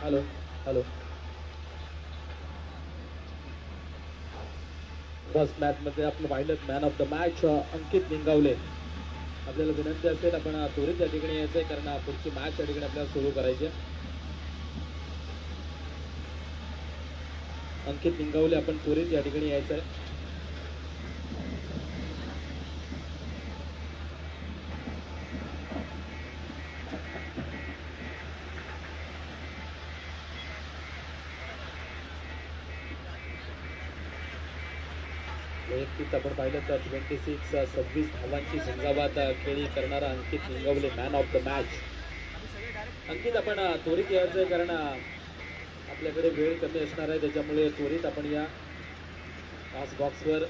Hello hello. First match मध्ये आपण पाहिलं मॅन ऑफ द मॅच अंकित निंगावले. आपल्याला विनंती असेल आपण त्वरित या ठिकाणी यायचंय कारण पुढची मॅच या ठिकाणी आपल्याला सुरू करायची आहे. अंकित निंगावले आपण त्वरित या ठिकाणी यायचंय. वैयक्तिक आपण पाहिलं तर 26 धावांची झंझावात खेळी करणारा अंकित निंगावले मॅन ऑफ द मॅच. अंकित आपण त्वरित यायचंय कारण आपल्याकडे वेळ कमी असणार आहे त्याच्यामुळे त्वरित आपण या पास बॉक्सवर.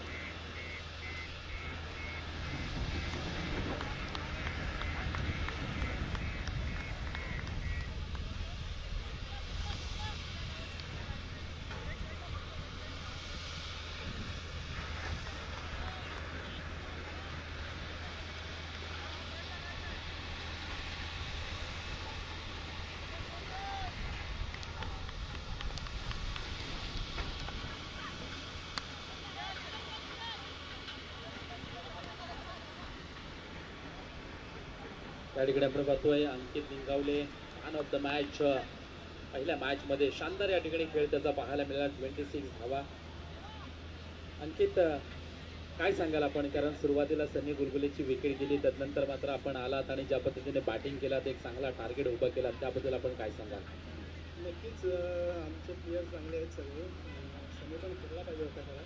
त्या ठिकाणी आपण पाहतोय अंकित निंगावले मॅन ऑफ द मॅच. पहिल्या मॅच मध्ये शानदार या ठिकाणी खेळ त्याचा पाहायला मिळाला. 26 धावा. अंकित काय सांगाल आपण कारण सुरुवातीला सनी गुलगुलेची विकेट गेली त्यानंतर मात्र आपण आलात आणि ज्या पद्धतीने बॅटिंग केलात एक चांगला टार्गेट उभा केला त्याबद्दल आपण काय सांगाल. नक्कीच आमचे प्लेयर्स चांगले आहेत सगळे. सनी पण खेळला पाहिजे होता खरा.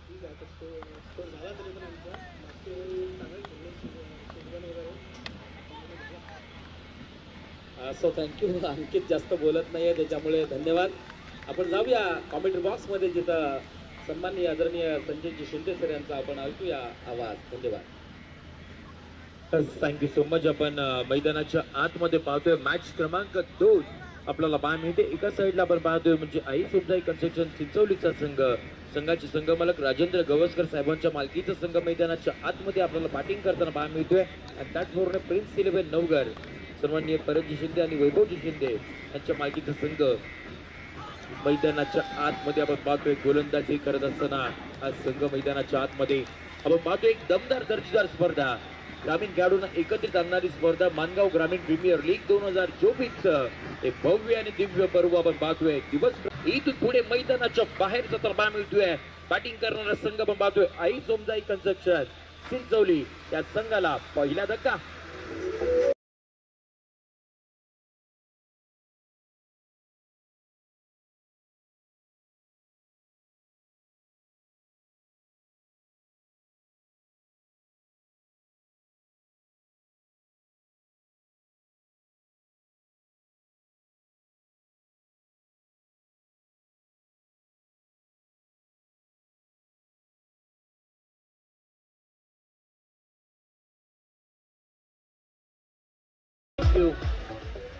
ठीक आहे स्कोर झाला तरी पण आमचा मागच्या वेळी चांगले खेळले सुगन वगैरे. So thank you. अंकित जास्त बोलत नाहीये त्याच्यामुळे धन्यवाद. आपण जाऊया कॉमेंट्री बॉक्समध्ये जिथं सन्माननीय आदरणीय संजयजी शिंदे सर यांचा आपण ऐकूया आवाज. धन्यवाद. Thank you so much. आपण मैदानाच्या आतमध्ये पाहतोय मॅच क्रमांक 2 आपल्याला पाहायला मिळते. एका साईडला आपण पाहतोय म्हणजे आई सोबदाई कन्स्ट्रक्शन चिंचवलीचा संघ, संघाचे संघमालक राजेंद्र गवसकर साहेबांच्या मालकीचा संघ मैदानाच्या आतमध्ये आपल्याला बॅटिंग करताना पाहायला मिळतोय. आणि त्याचबरोबर प्रिन्स 11 नवघर सन्माननीय परतजी शिंदे आणि वैभवजी शिंदे यांच्या मालकीचा संघ मैदानाच्या आतमध्ये आपण पाहतोय गोलंदाजी करत असताना हा संघ मैदानाच्या आतमध्ये आपण पाहतोय. एक दमदार दर्जेदार स्पर्धा, ग्रामीण खेळाडूंना एकत्रित आणणारी स्पर्धा मानगाव ग्रामीण प्रीमियर लीग 2024 हे भव्य आणि दिव्य पर्व आपण पाहतोय. दिवस इथून पुढे मैदानाच्या बाहेर जाताना पाहायला मिळतोय. बॅटिंग करणारा संघ आपण पाहतोय आई सोमजाई कन्स्ट्रक्शन चिंचवली या संघाला पहिला धक्का.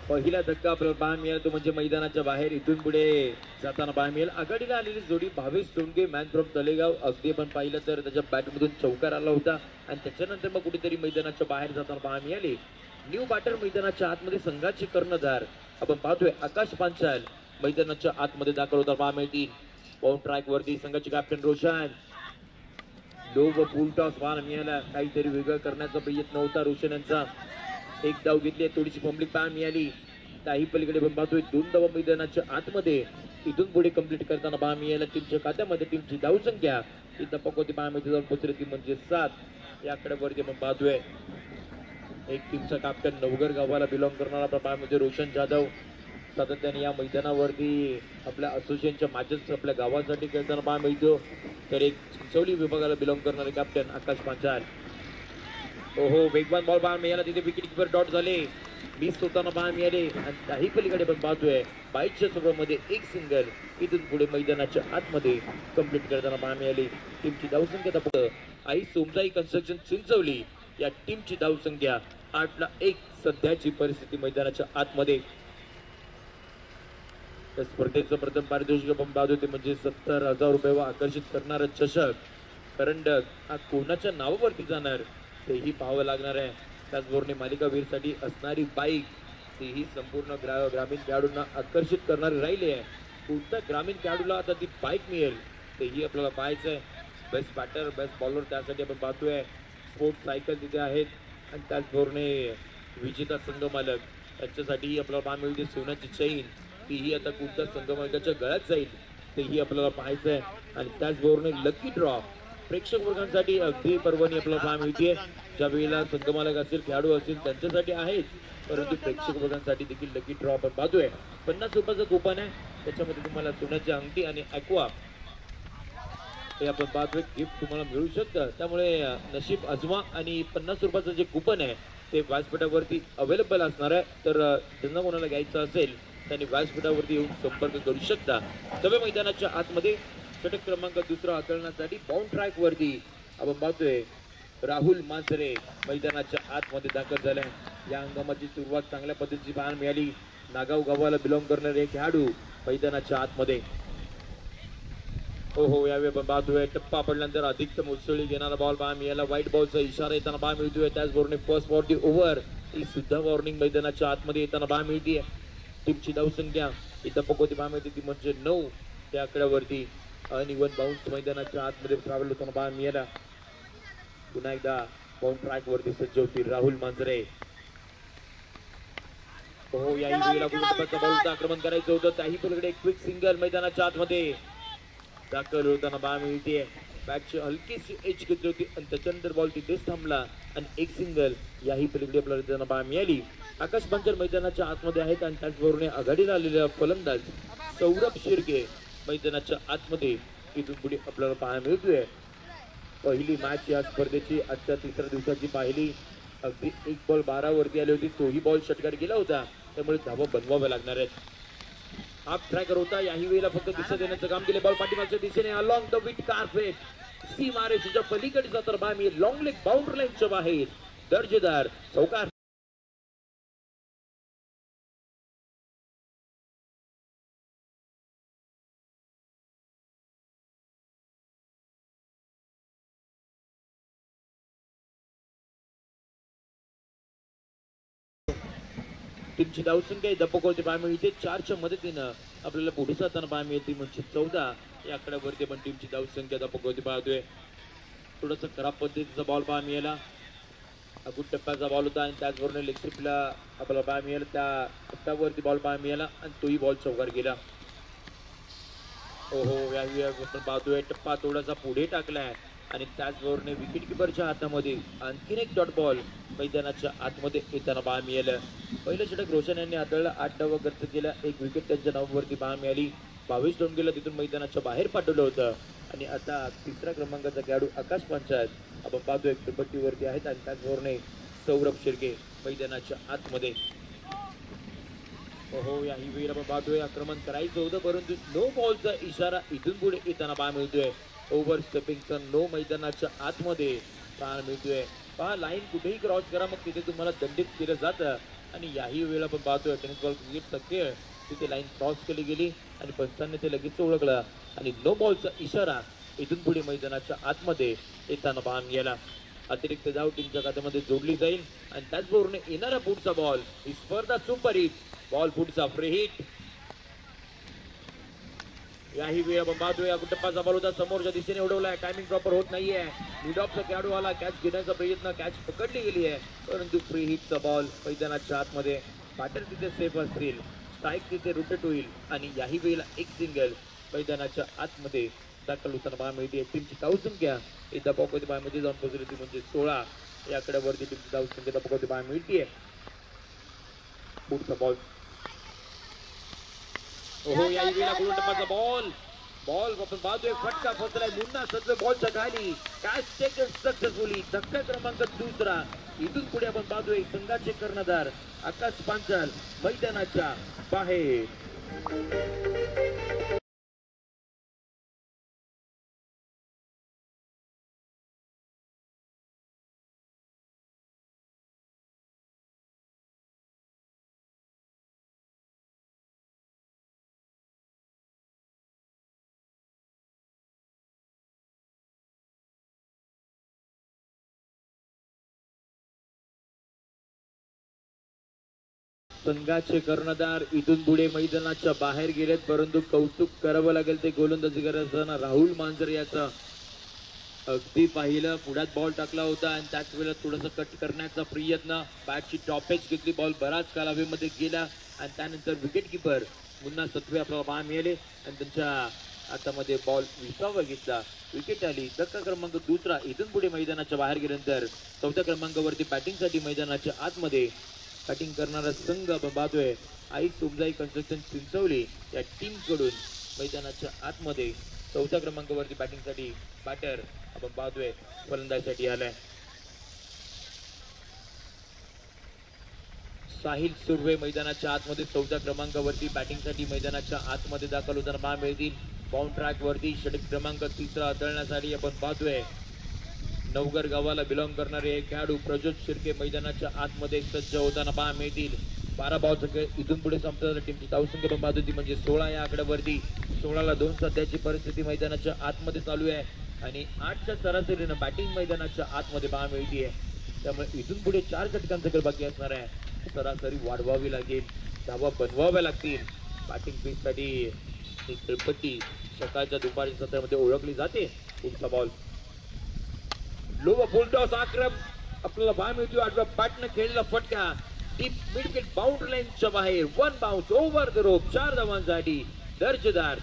पहिला धक्का आपल्याला पाहायला मिळेल तो म्हणजे मैदानाच्या बाहेर इथून पुढे जाताना पाहायला मिळेल. आघाडीला आलेली जोडी भावेश टोंगे मॅन फ्रॉम तलेगाव. अगदी आपण पाहिलं तर त्याच्या बॅटमधून चौकार आला होता आणि त्याच्यानंतर मग कुठेतरी मैदानाच्या बाहेर जाताना पाहायला मिळाले. न्यू बॅटर मैदानाच्या आतमध्ये संघाचे कर्णधार आपण पाहतोय आकाश पांचाल मैदानाच्या आतमध्ये दाखल होता पाहायला मिळतील. बाउंड ट्रॅक वरती संघाचे कॅप्टन रोशन. लो व फुल टॉस पाहायला मिळाला. काहीतरी वेगळं करण्याचा प्रयत्न होता रोशन यांचा. एक धाव घेतली, थोडीशी पब्लिक पाहायला मिळाली. काही पलीकडे पण पाहतोय 2 धावा मैदानाच्या आतमध्ये इथून पुढे कंप्लीट करताना पाहायला मिळाला. टीमच्या खात्यामध्ये टीमची धावसंख्या इथं पकवती पाहायला मिळते जाऊन पोचली ती म्हणजे 7 या आकड्यावरती आपण पाहतोय. एक टीमचा कॅप्टन नवघर गावाला बिलॉंग करणारा पाहायला मिळतोय रोशन जाधव. सातत्याने या मैदानावरती आपल्या असोसिएशनच्या मॅचेस आपल्या गावासाठी खेळताना पाहायला मिळतो. तर एक चिंचवली विभागाला बिलॉंग करणारे कॅप्टन आकाश पांचाल. ओहो वेगवान बॉल पाहायला मिळाला. तिथे विकेट किपर डॉट झाले, मिस होताना पाहायला मिळाले. आणि काही पलीकडे पण पाहतोय 22च्या ओव्हरमध्ये एक सिंगल इथून पुढे मैदानाच्या आतमध्ये कंप्लीट करताना पाहायला मिळाली. टीमची धावसंख्या पुढे आई सोमजाई कन्स्ट्रक्शन चिंचवली या टीमची धावसंख्या 8-1 सध्याची परिस्थिती मैदानाच्या आतमध्ये. त्या स्पर्धेचं प्रथम पारितोषिक आपण पाहतो ते म्हणजे 70,000 रुपये व आकर्षित करणारा चषक करंडक हा कोणाच्या नावावरती जाणार तेही पाहावं लागणार आहे. त्याचबरोबर मालिकावीरसाठी असणारी बाईक तीही संपूर्ण ग्रामीण खेळाडूंना आकर्षित करणारी राहिली आहे. कोणत्या ग्रामीण खेळाडूला आता ती बाईक मिळेल तेही आपल्याला पाहायचं आहे. बेस्ट बॅटर बेस्ट बॉलर त्यासाठी आपण पाहतोय. स्पोर्ट्स सायकल तिथे आहेत आणि त्याचबरोबर विजेता संघ मालक त्यांच्यासाठी आपल्याला पाहायला मिळते सोन्याची चैन. तीही आता कोणत्या संघ मालकाच्या गळ्यात जाईल तेही आपल्याला पाहायचं आहे. आणि त्याचबरोबर लकी ड्रॉ प्रेक्षक वर्गांसाठी अगदी पर्वणी आपल्याला पाहायला मिळते. ज्या वेळेला संघमालक असतील खेळाडू असतील त्यांच्यासाठी आहेच, परंतु प्रेक्षक वर्गांसाठी देखील लकी ड्रॉ आपण पाहतोय. 50 रुपयाचं कुपन आहे, त्याच्यामध्ये तुम्हाला सोन्याची अंगठी आणि ॲक्वा हे आपण पाहतोय गिफ्ट तुम्हाला मिळू शकतं. त्यामुळे नशीब अजमा आणि 50 रुपयाचं जे कुपन आहे ते व्यासपीठावरती अवेलेबल असणार आहे. तर ज्यांना कोणाला घ्यायचं असेल त्यांनी व्यासपीठावरती येऊन संपर्क करू शकता. सभे मैदानाच्या आतमध्ये षटक क्रमांक दुसरा हाताळण्यासाठी बाउंड ट्रॅक वरती आपण पाहतोय राहुल मांजरे मैदानाच्या आतमध्ये दाखल झालाय. या हंगामाची सुरुवात चांगल्या पद्धतीची पाहायला मिळाली. नागाव गावाला बिलॉंग करणारे खेळाडू मैदानाच्या आतमध्ये. हो यावेळी आपण पाहतोय टप्पा पडल्यानंतर अधिकतम उसळी घेणारा बॉल पाहायला मिळाला. व्हाईट बॉलचा इशारा येताना पाहायला मिळतोय. त्याचबरोबर फर्स्ट बॉलची ओव्हर ही सुद्धा वॉर्निंग मैदानाच्या आतमध्ये येताना पाहायला मिळते. टीमची धावसंख्या इथं पकवती पाहायला मिळते ती म्हणजे 9 त्या आकड्यावरती. अनइवन बाउन्स मैदानाच्या आतमध्ये ट्रॅव्हल होताना पाहायला मिळाला. पुन्हा एकदा बाउंड ट्रॅक वरती सज्ज होती राहुल मांजरे. हो या वेळेला बॉलचं आक्रमण करायचं होतं, त्याही पलीकडे क्विक सिंगल मैदानाच्या आतमध्ये दाखल होताना पाहायला मिळते. बॅटची हलकीशी एच घेतली होती आणि त्याच्यानंतर बॉल तिथेच थांबला आणि एक सिंगल याही पलीकडे आपल्याला पाहायला मिळाली. आकाश पंचर मैदानाच्या आतमध्ये आहेत आणि त्याचबरोबर आघाडीला आलेला फलंदाज सौरभ शिर्के मैदानाच्या आतमध्ये इथून पुढे आपल्याला पाहायला मिळतोय. पहिली मॅच या स्पर्धेची आजच्या तिसऱ्या दिवसाची पाहिली. अगदी 1 बॉल 12 वरती आली होती, तोही बॉल षटकार गेला होता, त्यामुळे धावा बनवाव्या लागणार आहेत. हाफ ट्रॅकर होता, याही वेळेला फक्त दिशा देण्याचं काम केले. बॉल पाठीमागच्या दिशेने अलॉंग द विट कार्पेट सीमारेषेच्या पलीकडे जातर बामी लॉंग लेग बाउंड्री लाईनच्या बाहेर दर्जेदार चौकार. टीमची धावसंख्या दपकोवरती पाहायला मिळते. 4च्या मदतीनं आपल्याला पुढे जाताना पाहायला मिळते म्हणजे 14 या आकड्यावरती पण टीमची धावसंख्या दपकोवरती पाहतोय. थोडंसं खराब पद्धतीचा बॉल पाहायला मिळाला. अगुट टप्प्याचा बॉल होता आणि त्याचबरोबर लेग स्लिपला आपल्याला पाहायला मिळाला. त्या टप्प्यावरती बॉल पाहायला मिळाला आणि तोही बॉल चौकार गेला. यावेळी आपण पाहतोय टप्पा थोडासा पुढे टाकलाय आणि त्याचबरोबर विकेट किपरच्या हातामध्ये आणखीन एक डॉट बॉल मैदानाच्या आतमध्ये येताना पाहायला मिळालं. पहिलं षटक रोशन यांनी हाताळलं. 8 डाव खर्च केला. 1 विकेट त्यांच्या नावावरती पाहायला मिळाली. 22 रन तिथून मैदानाच्या बाहेर पाठवलं होतं आणि आता तिसऱ्या क्रमांकाचा खेळाडू आकाश पंचायत आपण पाहतोय क्रिकेटवरती आहेत आणि त्याचबरोबर सौरभ शिर्के मैदानाच्या आतमध्ये. याही वेळेला आपण पाहतोय आक्रमण करायचं होतं, परंतु नो बॉलचा इशारा इथून पुढे येताना पाहायला मिळतोय. ओव्हर स्टेपिंगचा नो मैदानाच्या आतमध्ये पाहायला मिळतोय. पहा लाईन कुठेही क्रॉस करा, मग तिथे तुम्हाला दंडित केलं जातं आणि याही वेळेला आपण पाहतोय टेनिस बॉल क्रिकेटचा खेळ तिथे लाईन क्रॉस केली गेली आणि पंचांनी ते लगेच ओळखलं आणि नो बॉलचा इशारा इथून पुढे मैदानाच्या आतमध्ये येताना पाहायला मिळाला. अतिरिक्त धाव टीमच्या खात्यामध्ये जोडली जाईल आणि त्याचबरोबर येणारा पुढचा बॉल ही स्पर्धा सुपरहिट बॉल पुढचा फ्री हिट. याही वेळ आपण पाहतोय टप्पाचा बॉल होता, समोरच्या दिशेने उडवलाय. टायमिंग प्रॉपर होत नाहीये. मिड ऑफचा खेळाडू आला, कॅच घेण्याचा प्रयत्न, कॅच पकडली गेली आहे, परंतु फ्री हिटचा बॉल मैदानाच्या आतमध्ये. बॅटर तिथे सेफ असतील, स्ट्राईक तिथे रोटेट होईल आणि याही वेळेला एक सिंगल मैदानाच्या आतमध्ये दाखल होताना पाहायला मिळते. टीमची धावसंख्या एकदा पॉकवती पाहायमध्ये जाऊन पोहोचली ती म्हणजे 16 या आकड्यावरती टीमची धावसंख्या पॉकवती पाहायला मिळते. पुढचा बॉल याही वेळेला गोल टप्पाचा बॉल आपण पाहतोय फटका फसलाय. मुन्ना सज्ज बॉलच्या खाली कॅच टेकन सक्सेसफुली. धक्का क्रमांक दुसरा. इथून पुढे आपण पाहतोय संघाचे कर्णधार आकाश पांचाल मैदानाच्या बाहेर. संघाचे कर्णधार इथून पुढे मैदानाच्या बाहेर गेलेत, परंतु कौतुक करावं लागेल ते गोलंदाजी करत असताना राहुल मांजरे याचा. अगदी पाहिलं पुढ्यात बॉल टाकला होता आणि त्याच वेळेला थोडंसं कट करण्याचा प्रयत्न, बॅटची टॉपेज घेतली, बॉल बराच काल हवेमध्ये गेला आणि त्यानंतर विकेट किपर पुन्हा सत्वे आपल्याला पाहायला मिळाले आणि त्यांच्या हातामध्ये बॉल विसावा घेतला, विकेट आली. धक्का क्रमांक दुसरा. इथून पुढे मैदानाच्या बाहेर गेल्यानंतर चौथ्या क्रमांकावरती बॅटिंगसाठी मैदानाच्या आतमध्ये बॅटिंग करणारा संघ आपण पाहतोय आई सोमजाई कन्स्ट्रक्शन चिंचवली या टीम कडून मैदानाच्या आतमध्ये चौथ्या क्रमांकावरती बॅटिंगसाठी बॅटर आपण पाहतोय फलंदाजीसाठी आलाय. साहिल सुर्वे मैदानाच्या आतमध्ये चौथ्या क्रमांकावरती बॅटिंगसाठी मैदानाच्या आतमध्ये दाखल होताना पाहायला मिळतील. बाउंड ट्रॅक वरती षटक क्रमांक तिसरा हाताळण्यासाठी आपण पाहतोय नवगर गावाला बिलॉंग करणारे एक खेळाडू प्रज्योत शिर्के मैदानाच्या आतमध्ये सज्ज होताना पाहायला मिळतील. 12 बॉल इथून पुढे संपताना टीमची धावसंख्या पण पाहत होती म्हणजे 16 या आकड्यावरती. 16ला 2 सध्याची परिस्थिती मैदानाच्या आतमध्ये चालू आहे आणि 8च्या सरासरीनं बॅटिंग मैदानाच्या आतमध्ये पाहायला मिळतीये. त्यामुळे इथून पुढे 4 षटकांचा खेळ बाकी असणार आहे. सरासरी वाढवावी लागेल, धावा बनवाव्या लागतील. बॅटिंग पिचसाठी ही खेळपट्टी सकाळच्या दुपारी सत्रामध्ये ओळखली जाते. पुढचा बॉल लो फुल टॉस आक्रम आपल्याला पाहायला मिळतो. आठव्या बॅटनं खेळलेला फटका डीप मिड विकेट बाउंड्री लाईनच्या बाहेर. 1 बाउन्स ओव्हर द रोप. 4 धावांसाठी दर्जेदार.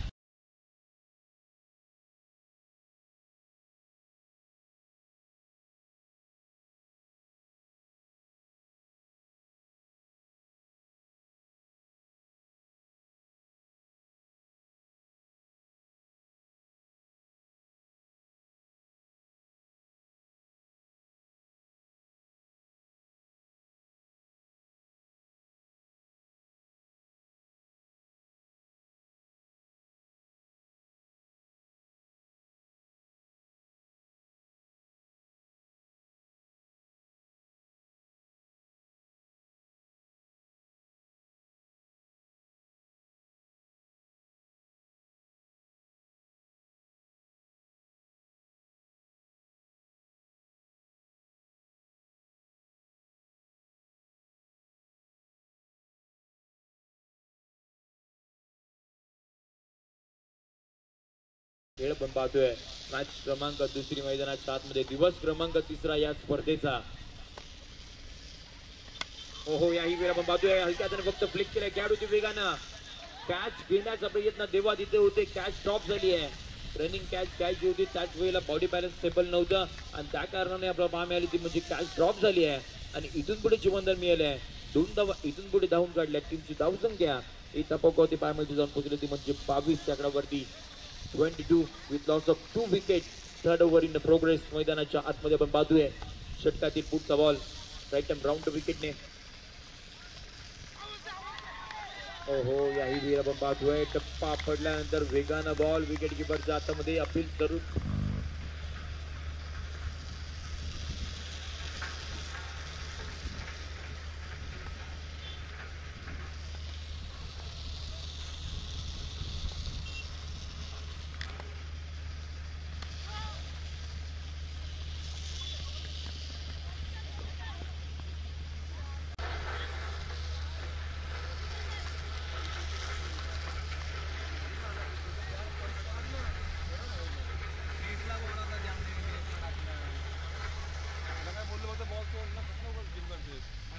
खेळ पण पाहतोय. मॅच क्रमांक दुसरी मैदानाच्या आतमध्ये दिवस क्रमांक तिसरा या स्पर्धेचा. ओहो याही वेळा पण पाहतोय हलक्या हाताने फक्त फ्लिक केलाय खेळाडूची वेगानं. कॅच घेण्याचा प्रयत्न देवा तिथे होते, कॅच ड्रॉप झाली आहे. रनिंग कॅच जी होती त्याच वेळेला बॉडी बॅलन्स स्टेबल नव्हतं आणि त्या कारणाने आपल्याला पाहायला मिळाली ती म्हणजे कॅच ड्रॉप झाली आहे आणि इथून पुढे जीवनदान मिळाले आहे. 2 धावा इथून पुढे धावून काढल्या. टीमची धावसंख्या ही तपावती पाहायला मिळते जाऊन पोहोचली ती म्हणजे 22 आकड्यावरती. 22 with loss of 2 wickets. Third over in progress. मैदानाच्या आतमध्ये आपण पाहतोय षटकातील पुढचा बॉल राईट हँड राऊंड विकेटने. ओहो याही वेळी आपण पाहतोय टप्पा पडल्यानंतर वेगानं बॉल विकेट किपरच्या हातामध्ये अपील करून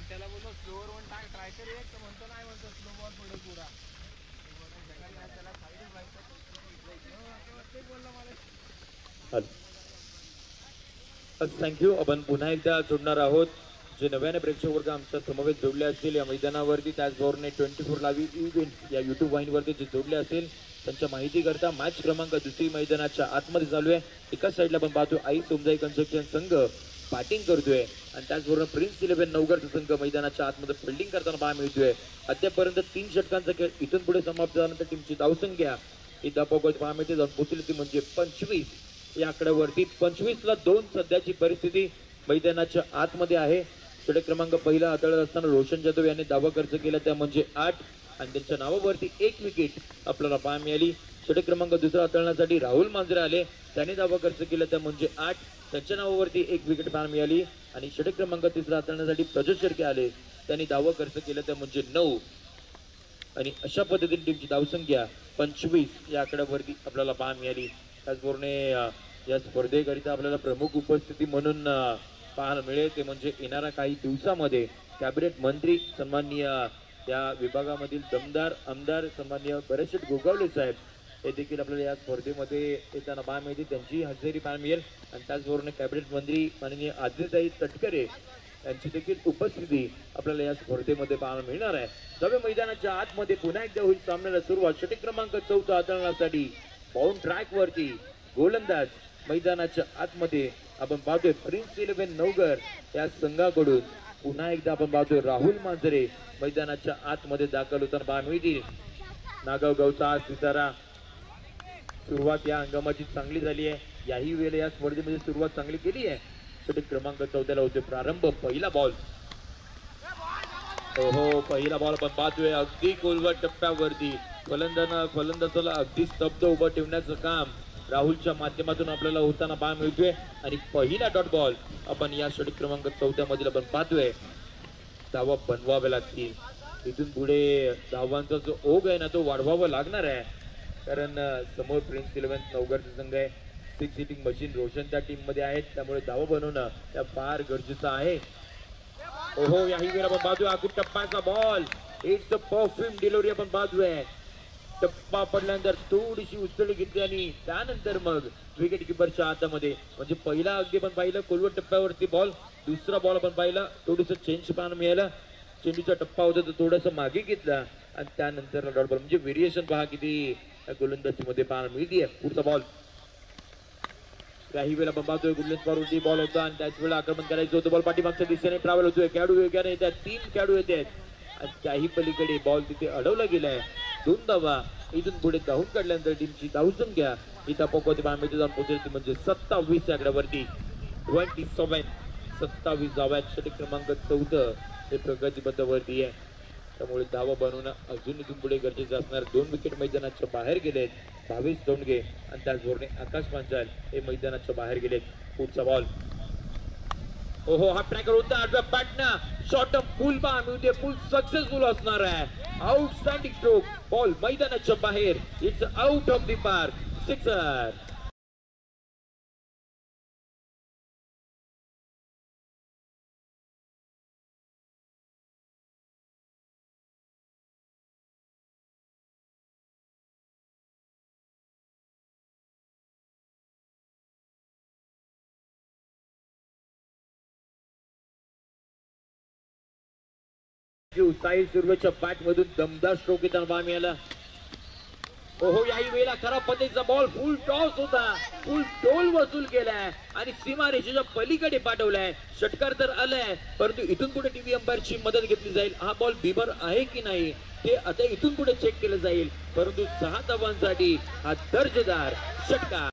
त्याला बोललो स्लोअर वन ट्राय कर एक तर म्हणतो नाही म्हणतो स्लो बॉल पुढे पुरा थँक्यू. आपण पुन्हा एकदा जोडणार आहोत जे नव्याने प्रेक्षक वर्ग आमच्या समवेत जोडले असतील या मैदानावरती. त्याचबरोबर 24 लाईव्ह इव्हेंट या युट्यूब वाहिनीवरती जे जोडले असेल त्यांच्या माहिती करता मॅच क्रमांक दुसरी मैदानाच्या आतमध्ये चालू आहे. एकाच साईडला आपण पाहतो आई सोमजाई कन्स्ट्रक्शन संघ बॅटिंग करतोय आणि त्याचबरोबर प्रिन्स 11 नवगरचा संघ मैदानाच्या आतमध्ये फिल्डिंग करताना पाहायला मिळतोय. अद्यापर्यंत 3 षटकांचा खेळ इथून पुढे समाप्त झाल्यानंतर टीमची धावसंख्या ही धावपकड पाहायला मिळते जाऊन पोहोचली ती म्हणजे 25 या आकड्यावरती. 25ला 2 सध्याची परिस्थिती मैदानाच्या आतमध्ये आहे. षटक क्रमांक पहिला हाताळत असताना रोशन जाधव यांनी धावा खर्च केला त्या म्हणजे 8 आणि त्यांच्या नावावरती 1 विकेट आपल्याला पाहायला मिळाली. षटक क्रमांक दुसरा हाताळण्यासाठी राहुल मांजरे आले, त्यांनी धावा खर्च केला त्या म्हणजे 8 त्याच्या नावावरती 1 विकेट पाहायला मिळाली आणि षटक क्रमांक 3 हाताळण्यासाठी प्रज्योत शेळके आले. त्यांनी धावा खर्च केलं त्या म्हणजे 9 आणि अशा पद्धतीने टीमची धावसंख्या 25 या आकड्यावरती आपल्याला पाहायला मिळाली. त्याचबरोबर या स्पर्धेकरिता आपल्याला प्रमुख उपस्थिती म्हणून पाहायला मिळेल ते म्हणजे येणाऱ्या काही दिवसामध्ये कॅबिनेट मंत्री सन्माननीय त्या विभागामधील दमदार आमदार सन्माननीय बरेचसे गोगावले साहेब हे देखील आपल्याला या स्पर्धेमध्ये येताना पाहायला मिळते. त्यांची हजेरी पाहायला मिळेल आणि त्याचबरोबर कॅबिनेट मंत्री माननीय आदित्यताई तटकरे यांची देखील उपस्थिती आपल्याला या स्पर्धेमध्ये पाहायला मिळणार आहे. नव्या मैदानाच्या आतमध्ये पुन्हा एकदा होईल सामन्याला सुरुवात. षटक क्रमांक 14 हाताळण्यासाठी बाउंड ट्रॅक वरती गोलंदाज मैदानाच्या आतमध्ये आपण पाहतोय प्रिन्स 11 नवगर या संघाकडून पुन्हा एकदा आपण पाहतोय राहुल मांजरे मैदानाच्या आतमध्ये दाखल होताना पाहायला मिळतील. नागाव गावचा सितारा सुरुवात या हंगामाची चांगली झाली आहे. याही वेळेला या स्पर्धेमध्ये सुरुवात चांगली केली आहे. षटक क्रमांक 14 ला होते प्रारंभ. पहिला बॉल हो पहिला बॉल आपण पाहतोय अगदी खोलवर टप्प्यावरती फलंदाजाला अगदी स्तब्ध उभं ठेवण्याचं काम राहुलच्या माध्यमातून आपल्याला होताना पाहायला मिळतोय आणि पहिला डॉट बॉल आपण या षटक क्रमांक 14 मधील आपण पाहतोय. धावा बनवाव्या लागतील. इथून पुढे धावांचा जो ओघ आहे ना तो वाढवावा लागणार आहे कारण समोर प्रिन्स 11 नवगरचा संघ आहे. 6 हिटिंग मशीन रोशन त्या टीम मध्ये आहेत त्यामुळे धावा बनवणं त्या फार गरजेचं आहे. ओहो याही वेळेला आपण पाहतोय आखून टप्प्याचा ball. It's a perfume delivery आपण पाहतोय. टप्पा पडल्यानंतर थोडीशी उचलली घेतली आणि त्यानंतर मग विकेट किपरच्या हातामध्ये म्हणजे पहिला अगदी आपण पाहिलं कोलवट टप्प्यावरती बॉल. दुसरा बॉल आपण पाहिला थोडस चेंज पाहायला मिळाला. चेंडूचा टप्पा होता तो थोडासा मागे घेतला आणि त्यानंतर डॉट बॉल म्हणजे व्हेरिएशन पहा किती गोलंदाजी मध्ये पाहायला मिळते. पुढचा बॉल काही वेळा आपण पाहतोय गुडलेन्स वरती बॉल होता आणि त्याच वेळेला आक्रमण करायचं होतं. बॉल पाठीमागच्या दिशेने ट्रॅव्हल होतोय. खेळाडू वेगाने येतात. 3 खेळाडू येतात आणि त्याही पलीकडे बॉल तिथे अडवला गेलाय. 2 धावा इथून पुढे धावून काढल्यानंतर टीमची धावसंख्या इथं पकवते पाहायला जाऊन पोहोचली म्हणजे 27 आकड्यावरती 27 धाव्यात षटक क्रमांक 14 हे प्रगतीबद्ध वरती आहे. त्यामुळे धावा बनवणं अजून इथून पुढे गरजेचं असणार. 2 विकेट मैदानाच्या बाहेर गेलेत. 22 दोंडगे आणि त्याचबरोबर आकाश पांचाल हे मैदानाच्या बाहेर गेलेत. पुढचा बॉल ओहो हा ट्रॅकर होता आडव्या बॅटना शॉर्ट फुल पहा मिळते. फुल सक्सेसफुल असणार आहे. Outstanding stroke. बॉल मैदानाच्या बाहेर. It's out of the park. Sixer. Sahil सुर्वेच्या बॅट मधून दमदार स्ट्रोक येताना पाहायला मिळाला. ओहो याही वेळेला खराब पद्धतीचा बॉल फुल टॉस होता. फुल टोल वसूल केलाय आणि सीमारेषेच्या पलीकडे पाठवलाय. षटकार तर आलाय परंतु इथून पुढे टीव्ही अंपायरची मदत घेतली जाईल. हा बॉल बिबर आहे की नाही ते आता इथून पुढे चेक केलं जाईल. परंतु 6 धावांसाठी हा दर्जेदार षटकार.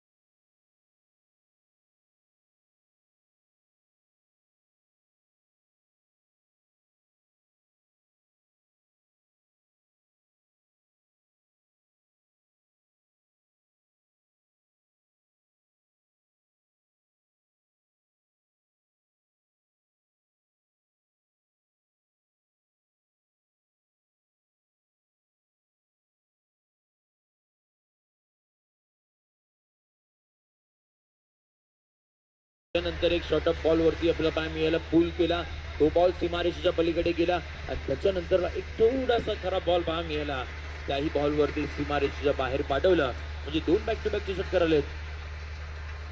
त्यानंतर एक शॉर्ट ऑफ बॉल वरती आपल्याला पाहायला मिळाला. पूल केला तो बॉल सीमारेषेच्या पलीकडे गेला आणि त्याच्यानंतर एक थोडासा खराब बॉल पाहायला मिळाला. त्याही बॉल वरती सीमारेषेच्या बाहेर पाठवलं म्हणजे 2 बॅक टू बॅक षटकार आलेत.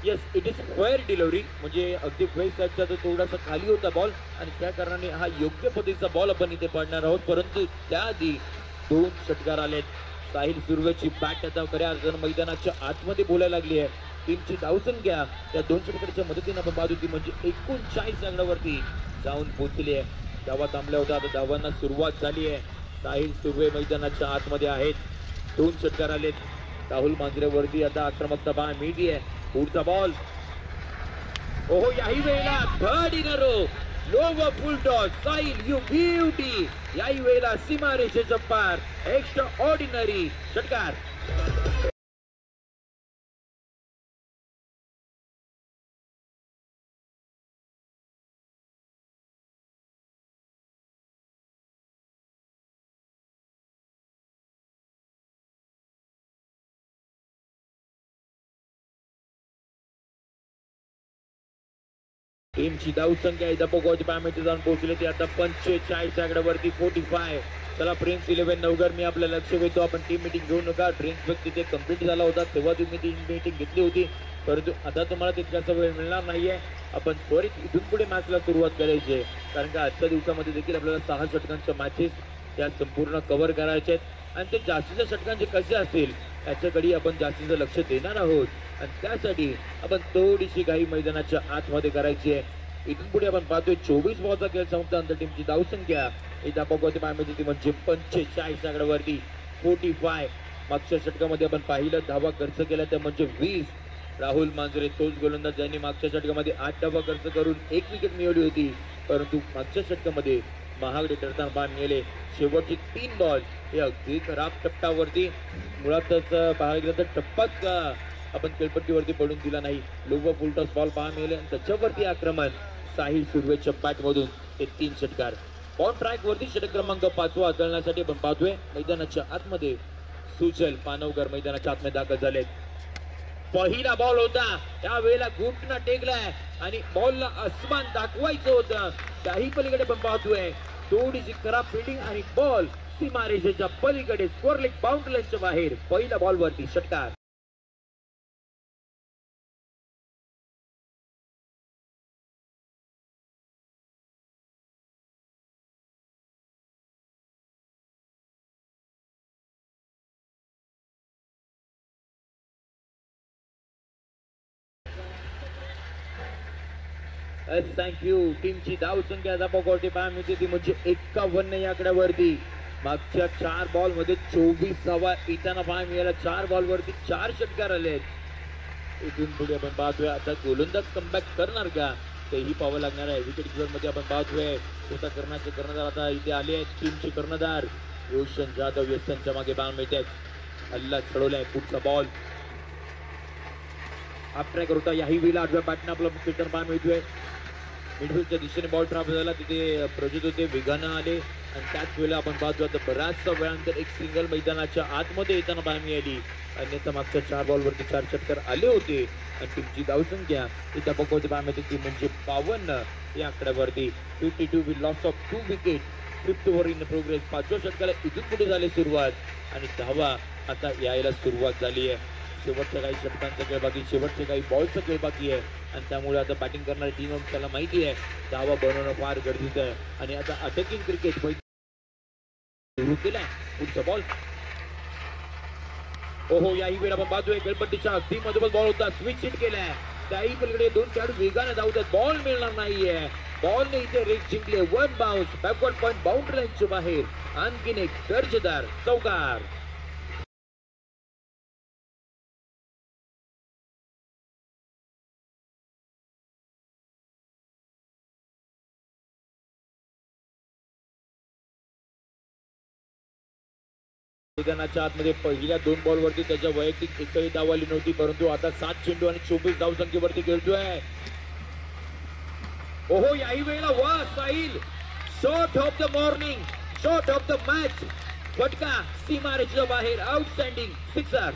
Yes it is fair delivery म्हणजे अगदी फेअर साईडचा तो थोडासा खाली होता बॉल आणि त्या कारणाने हा योग्य पद्धतीचा बॉल आपण इथे पडणार आहोत. परंतु त्याआधी 2 षटकार आलेत. साहिल सुर्वेची बॅट आता खऱ्या अर्थानं मैदानाच्या आतमध्ये बोलायला लागली आहे. टीमची धावसंख्या त्या 2 षटकाराच्या मदतीने आपण पाहत होती म्हणजे 39 अंगणावरती जाऊन पोहोचली आहे. धावा थांबल्या होत्या आता धावांना सुरुवात झाली आहे. साहिल सुर्वे मैदानाच्या आतमध्ये आहेत. 2 षटकार आलेत. राहुल मांजरेवरती आता आक्रमकता पाहायला मिळते आहे. पुढचा बॉल ओहो याही वेळेला third in a row low full toss. Sahil you beauty. याही वेळेला सीमारेषेच्या पार एक्स्ट्रा ऑर्डिनरी षटकार. टीमची धावसंख्या इथं पकवायची पायामध्ये जाऊन पोहोचले ती आता 45 आकड्यावरती 45. चला प्रिन्स 11 नवगर मी आपलं लक्ष वेधतो. आपण टीम मीटिंग घेऊ नका. ड्रिंक्स बॅग तिथे कंप्लीट झाला होता तेव्हा तुम्ही टीम मीटिंग घेतली होती, परंतु आता तुम्हाला तितकासा वेळ मिळणार नाहीये. आपण त्वरित इथून पुढे मॅचला सुरुवात करायची आहे, कारण का आजच्या दिवसामध्ये देखील आपल्याला 6 षटकांच्या मॅचेस त्या संपूर्ण कव्हर करायचे आहेत आणि ते जास्तीच्या षटकांचे कसे असतील याच्याकडे आपण जास्तीचं लक्ष देणार आहोत. आणि त्यासाठी आपण थोडीशी घाई मैदानाच्या आतमध्ये करायची आहे. इथून पुढे आपण पाहतोय 24 बॉलचा खेळ संपता अंतर टीमची धावसंख्या इथं पकवते पायामध्ये ती म्हणजे 45 आकड्यावरती 45. मागच्या षटकामध्ये आपण पाहिलं धावा खर्च केला त्या म्हणजे 20. राहुल मांजरे तोच गोलंदाज ज्यांनी मागच्या षटकामध्ये 8 धावा खर्च करून 1 विकेट मिळवली होती, परंतु मागच्या षटकामध्ये महागडे ठरताना पाहायला मिळाले. शेवटचे 3 बॉल हे अगदी खराब टप्प्यावरती, मुळातच पाहायला गेलं तर टप्पाच आपण खेळपट्टीवरती पडून दिला नाही. लोव फुलटॉस बॉल पाहायला मिळाले आणि त्याच्यावरती आक्रमण साहिल सुर्वेच्या बॅटमधून ते 3 षटकार. बॉल ट्रॅक वरती षटक क्रमांक 5 हाताळण्यासाठी आपण पाहतोय मैदानाच्या आतमध्ये सुजल पानवकर मैदानाच्या आतमध्ये दाखल झालेत. पहिला बॉल होता त्यावेळेला घुटना टेकलाय आणि बॉलला आसमान दाखवायचं होतं, त्याही पलीकडे आपण पाहतोय थोडीशी खराब फिल्डिंग आणि बॉल सीमारेषेच्या पलीकडे स्कोर लेग बाउंड्री लाईनच्या बाहेर. पहिल्या बॉल वरती षटकार. थँक्यू. टीमची धावसंख्या दाखवते पायामध्ये ती म्हणजे 51 या आकड्यावरती. मागच्या 4 बॉल मध्ये 24 धावा येताना पाहायला मिळाला. 4 बॉल वरती 4 षटकार आले. इथून पुढे आपण पाहतोय आता गोलंदाज कमबॅक करणार का तेही पाहावं लागणार आहे. विकेट किपर मध्ये आपण पाहतोय स्वतः कर्णधार आता इथे आले आहेत. टीमचे कर्णधार रोशन जाधव यशांच्या मागे पाहायला मिळत आहेत. हल्ला चढवलाय. पुढचा बॉल आप ट्रॅक होता. याही वेळेला आठव्या बॅटने आपला फिल्टर पाहायला मिळतोय. मिडफील्डच्या दिशेने बॉल ट्रॅप झाला, तिथे प्रजित होते वेगानं आले आणि त्याच वेळेला आपण पाहतो आता बऱ्याचशा वेळानंतर एक सिंगल मैदानाच्या आतमध्ये येताना पाहायला मिळाली. अन्यथा मागच्या 4 बॉलवरती 4 षटकार आले होते आणि टीमची धावसंख्या इथं पकवते पाहायला मिळते ती म्हणजे 52 या आकड्यावरती. 52 with loss of 2 wicket. 5th over in progress. 5व्या षटकाला इथून पुढे झाली सुरुवात आणि धावा आता यायला सुरुवात झाली आहे. शेवटच्या काही षटकांचा खेळ बाकी, शेवटचे काही बॉलचा खेळ बाकी आहे आणि त्यामुळे आता बॅटिंग करणारी टीम त्याला माहिती आहे धावा बनवणं फार गरजेचं आहे आणि आता अटॅकिंग क्रिकेट सुरू केलाय. पुढचा बॉल ओहो याही वेळ आपण पाहतोय खेळपट्टीच्या अगदी मधोमध बॉल होता. स्विच हिट केलाय. त्याही पलीकडे 2 खेळाडू वेगाने धावतात. बॉल मिळणार नाहीये. बॉलने इथे रेट जिंकले. 1 बाउन्स बॅकवर्ड पॉइंट बाउंड्री लाईनच्या बाहेर. आणखीन एक दर्जेदार चौकार. मैदानाच्या आतमध्ये पहिल्या 2 बॉलवरती त्याच्या वैयक्तिक एकही धाव आली नव्हती, परंतु आता 7 चेंडू आणि 24 धावसंख्येवरती खेळतोय. ओहो याही वेळेला वा Sahil shot of the morning, shot of the match. फटका सीमारेषेच्या बाहेर. Outstanding sixer.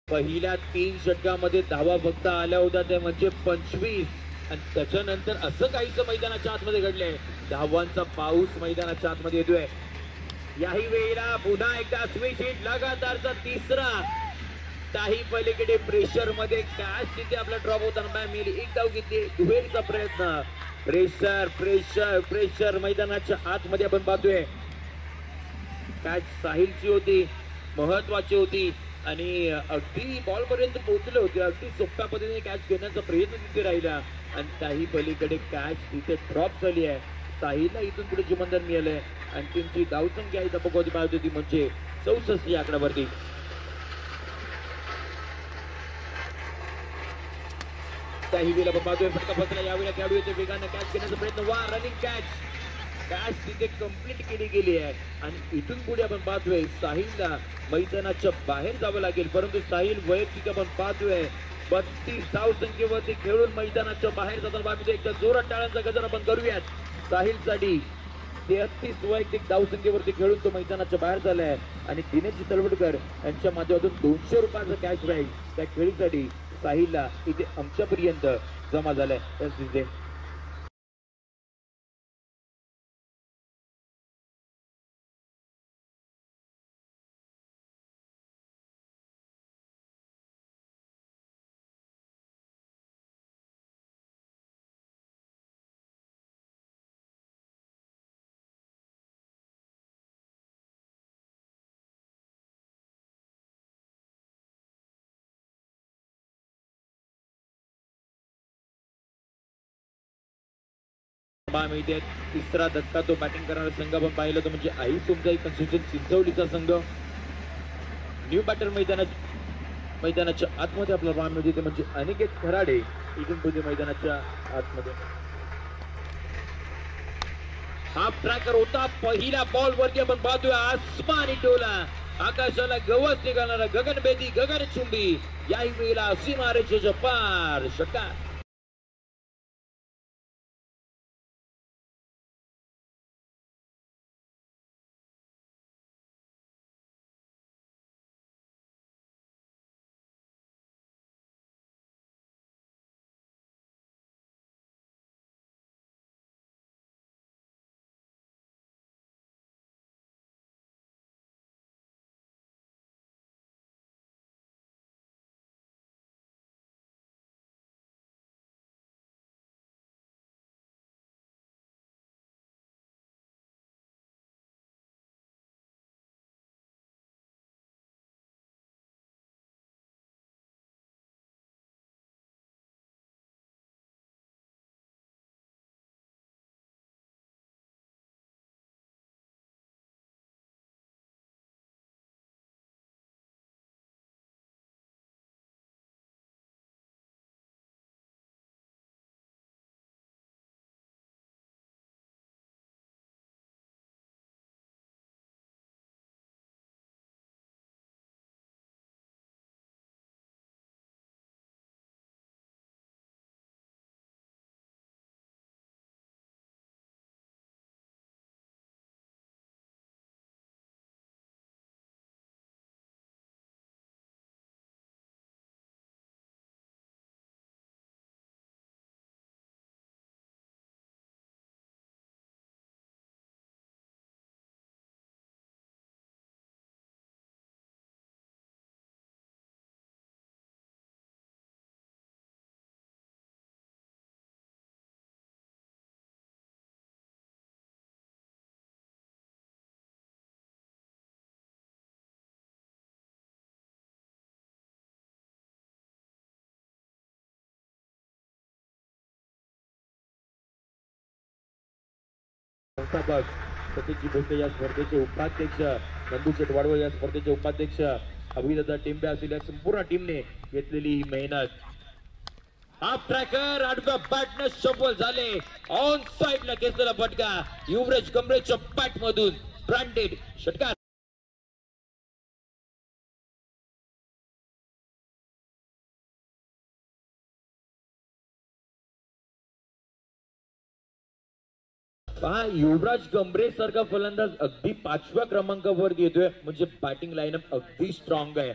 पहिल्या 3 षटकामध्ये धावा फक्त आल्या होत्या ते म्हणजे 25 आणि त्याच्यानंतर असं काहीच मैदानाच्या आतमध्ये घडलंय. धावांचा पाऊस मैदानाच्या आतमध्ये येतोय. याही वेळेला पुन्हा एकदा स्विच हिट. लगातारचा 3रा. काही पलीकडे प्रेशर मध्ये कॅच तिथे आपला ड्रॉप होताना मिळाली. 1 धाव घेतली. दुहेरीचा प्रयत्न. प्रेशर प्रेशर प्रेशर मैदानाच्या आतमध्ये आपण पाहतोय. कॅच साहिलची होती, महत्वाची होती आणि अगदी बॉल पर्यंत पोहोचले होते. अगदी सोप्या पद्धतीने कॅच घेण्याचा प्रयत्न तिथे राहिला आणि काही पलीकडे कॅच तिथे ड्रॉप झाली आहे. साहिलला इथून पुढे जिमनदार मिळालंय आणि टीमची धावसंख्या इथं पकवती पाहिजे होती म्हणजे 64 या आकड्यावरती. काही वेळेला पाहतोय फटका फसला. यावेळेला खेळाडू येते वेगाने कॅच घेण्याचा प्रयत्न. वा रनिंग कॅच. कॅच तिथे कंप्लीट केली गेली आहे आणि इथून पुढे आपण पाहतोय साहिलला मैदानाच्या बाहेर जावं लागेल, परंतु साहिल वैयक्तिक आपण पाहतोय 32 धावसंख्येवरती खेळून मैदानाच्या बाहेर जाताना पाहतोय. एकदा जोरात टाळ्यांचा गजर आपण करूयात साहिलसाठी. 33 वैयक्तिक धावसंख्येवरती खेळून तो मैदानाच्या बाहेर झालाय आणि दिनेश तलवडकर यांच्या माध्यमातून 200 रुपयाचं कॅश प्राईज त्या खेळीसाठी साहिलला इथे आमच्यापर्यंत जमा झालाय. तिथे मिळते. तिसरा धक्का तो बॅटिंग करणारा संघ आपण पाहिलं तो म्हणजे आई सोमजाई कन्स्ट्रक्शन चिंचवलीचा संघ. न्यू बॅटर मैदानाच्या आतमध्ये आपला पाहायला मिळते ते म्हणजे अनिकेत खराडे इथून पुढे मैदानाच्या आतमध्ये. हाफ ट्रॅकर होता. पहिल्या बॉल वरती आपण पाहतोय आसमानी डोला, आकाशाला गवस निघालणारा गगनभेदी गगनचुंबी, याही वेळेला सीमारेषेच्या पार षटकार. संस्थापक सतीशजी भोसले या स्पर्धेचे उपाध्यक्ष, नंदू शेटवाडवळ या स्पर्धेचे उपाध्यक्ष, अभिदादा टिंबे असलेल्या संपूर्ण टीमने घेतलेली ही मेहनत. हाफ ट्रॅकर आडव्या बॅटने सफल झाले. ऑन साइडला घेतलेला फटका युवराज कमरेच्या बॅट मधून ब्रँडेड षटकार. पहा युवराज गंभीर सारखा फलंदाज अगदी 5व्या क्रमांकावर येतोय म्हणजे बॅटिंग लाईनअप अगदी स्ट्रॉंग आहे.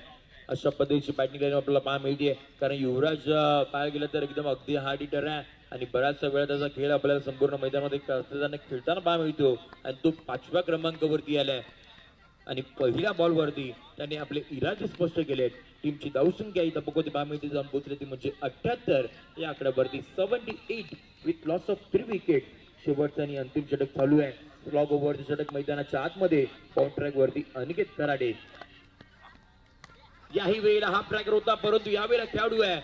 अशा पद्धतीची बॅटिंग लाईनअप आपल्याला पाहायला मिळते, कारण युवराज पाहायला गेलं तर एकदम अगदी हार्ड हिटर आहे आणि बऱ्याचशा वेळा त्याचा खेळ आपल्याला संपूर्ण मैदानामध्ये खेळताना पाहायला मिळतो आणि तो 5व्या क्रमांकावरती आलाय आणि पहिल्या बॉलवरती त्याने आपले इरादे स्पष्ट केले. टीमची धावसंख्या इथं बघते पाहायला मिळते जाऊन पोहोचली ती म्हणजे 78 या आकड्यावरती 78 विथ लॉस ऑफ 3 विकेट. शेवटचा आणि अंतिम षटक चालू आहे. स्लॉग ओव्हरचे षटक मैदानाच्या आतमध्ये कॉन्ट्रॅक्ट वरती अनिकेत खराडे. याही वेळेला हा ट्रॅकर होता, परंतु यावेळेला खेळाडू आहे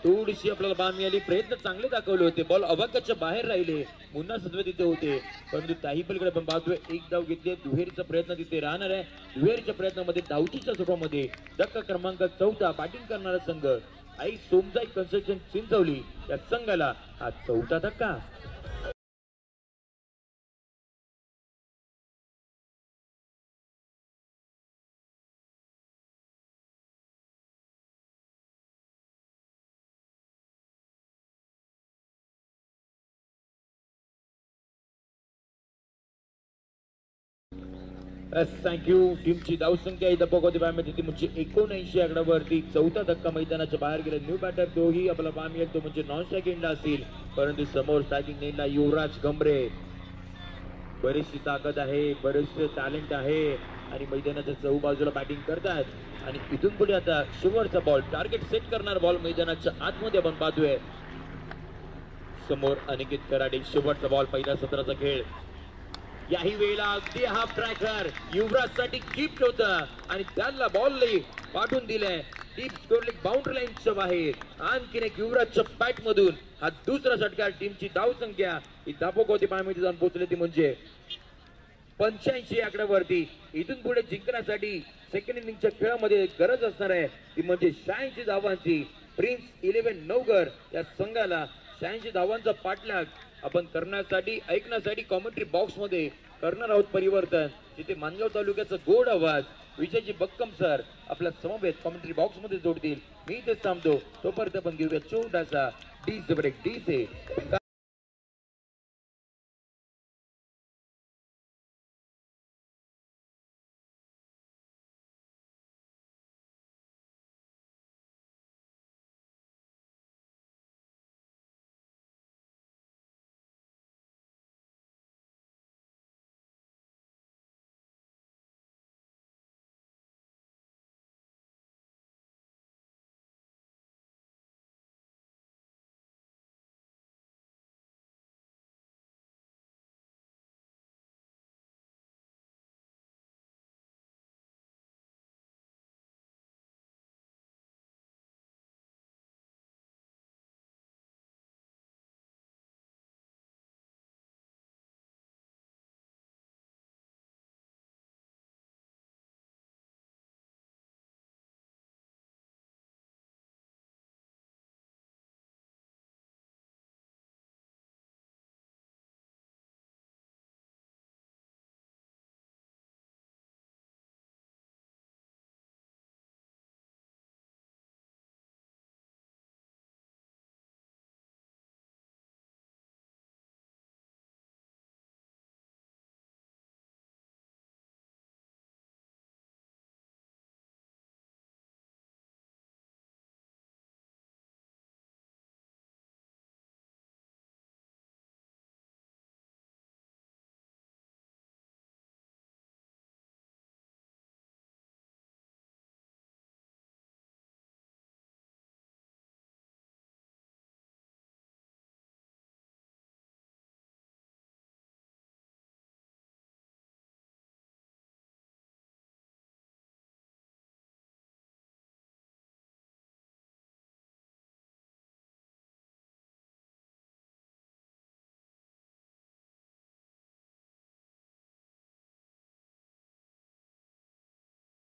थोडीशी आपल्याला बाण मिळाली. प्रयत्न चांगले दाखवले होते, बॉल अवाक्याच्या बाहेर राहिले, मुन्ना सत्व तिथे होते, परंतु त्याही पलीकडे आपण पाहतोय एक धाव घेतली. दुहेरीचा प्रयत्न तिथे राहणार आहे. दुहेरीच्या प्रयत्नामध्ये धावतीच्या स्वरूपामध्ये धक्का क्रमांक 4 बॅटिंग करणारा संघ आई सोमजाई कन्स्ट्रक्शन चिंचवली या संघाला हा 4था धक्का. थँक्यू. टीमची धावसंख्या ही दबोगोती बायमध्ये ती म्हणजे 79 आकड्यावरती. चौथा धक्का मैदानाच्या बाहेर गेला. न्यू बॅटर दोही आपला बायमियल तो म्हणजे नॉन स्ट्रायकिंग असेल, परंतु समोर स्ट्रायकिंग नेला युवराज गंभरे. बरीचशी ताकद आहे, बरेचसे टॅलेंट आहे आणि मैदानाच्या चौ बाजूला बॅटिंग करतात आणि इथून पुढे आता शेवटचा बॉल टार्गेट सेट करणार बॉल मैदानाच्या आतमध्ये आपण पाहतोय. समोर अनिकेत कराडे. शेवटचा बॉल पहिल्या सत्राचा खेळ. याही वेळेला अगदी हा ट्रॅकर युवराज साठी गिफ्ट होता आणि त्याला बॉल पाठवून दिलाय डीप स्कोरली बाउंड्री लाईनच्या बाहेर. आणखीन एक युवराजच्या बॅट मधून हा दुसरा षटकार. टीमची धाव संख्या ही दापोगोती पायमध्ये जाऊन पोहोचली ती म्हणजे 85 आकड्यावरती. इथून पुढे जिंकण्यासाठी सेकंड इनिंगच्या खेळामध्ये गरज असणार आहे ती म्हणजे 86 धावांची. प्रिन्स 11 नवघर या संघाला 86 धावांचा पाठलाग आपण करण्यासाठी ऐकण्यासाठी कॉमेंट्री बॉक्स मध्ये करणार आहोत परिवर्तन. तिथे मानगाव तालुक्याचा गोड आवाज विजयजी बक्कम सर आपल्या समवेत कॉमेंट्री बॉक्स मध्ये जोडतील. मी तेच थांबतो. तोपर्यंत आपण घेऊया छोटासा डीजे ब्रेक. डीजे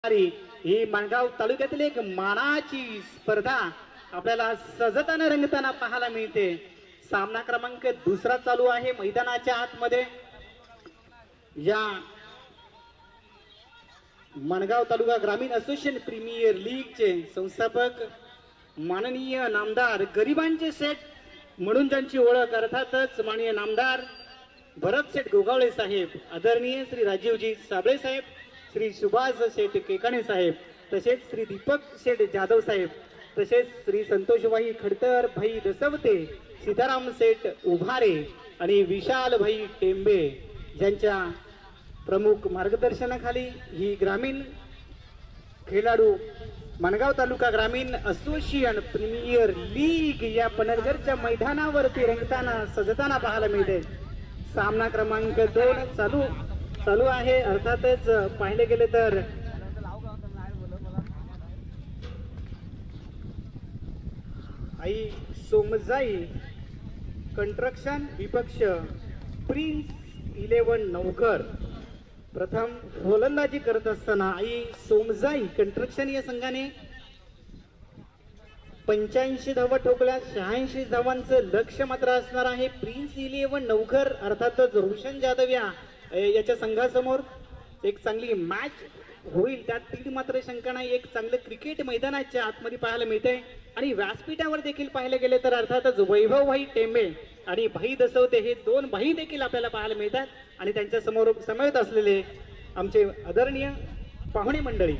ही माणगाव तालुक्यातील एक मानाची स्पर्धा आपल्याला सजताना रंगताना पाहायला मिळते. सामना क्रमांक दुसरा चालू आहे मैदानाच्या आतमध्ये. या माणगाव तालुका ग्रामीण असोसिएशन प्रीमियर लीगचे संस्थापक माननीय नामदार गरिबांचे सेठ म्हणून ज्यांची ओळख अर्थातच माननीय नामदार भरत सेठ गोगावळे साहेब, आदरणीय श्री राजीवजी साबळे साहेब, श्री सुभाष शेठ केकाणे साहेब, तसेच श्री दीपक शेठ जाधव साहेब, तसेच श्री संतोषभाई खडतर भाई दसवते, सीताराम सेठ उभारे आणि विशाल भाई टेंबे ज्यांच्या प्रमुख मार्गदर्शनाखाली ही ग्रामीण खेळाडू माणगाव तालुका ग्रामीण असोसिएशन प्रीमियर लीग या पनरघरच्या मैदानावरती रंगताना सजताना पाहायला मिळते. सामना क्रमांक 2 चालू आहे. अर्थातच पाहिले गेले तर आई सोमजाई कंस्ट्रक्शन विपक्ष प्रिन्स 11 नवकर प्रथम गोलंदाजी करत असताना आई सोमजाई कंस्ट्रक्शन या संघाने 85 धावा ठोकल्या. 86 धावांचं लक्ष्य मात्र असणार आहे प्रिन्स 11 नवकर अर्थातच रोशन जाधव याच्या संघासमोर. एक चांगली मॅच होईल त्यात तीड मात्र शंका नाही. एक चांगलं क्रिकेट मैदानाच्या आतमध्ये पाहायला मिळते आणि व्यासपीठावर देखील पाहायला गेले तर अर्थातच वैभव भाई टेंबे आणि भाई दसवते हे दोन भाई देखील आपल्याला पाहायला मिळतात आणि त्यांच्या समोर समवेत असलेले आमचे आदरणीय पाहुणे मंडळी.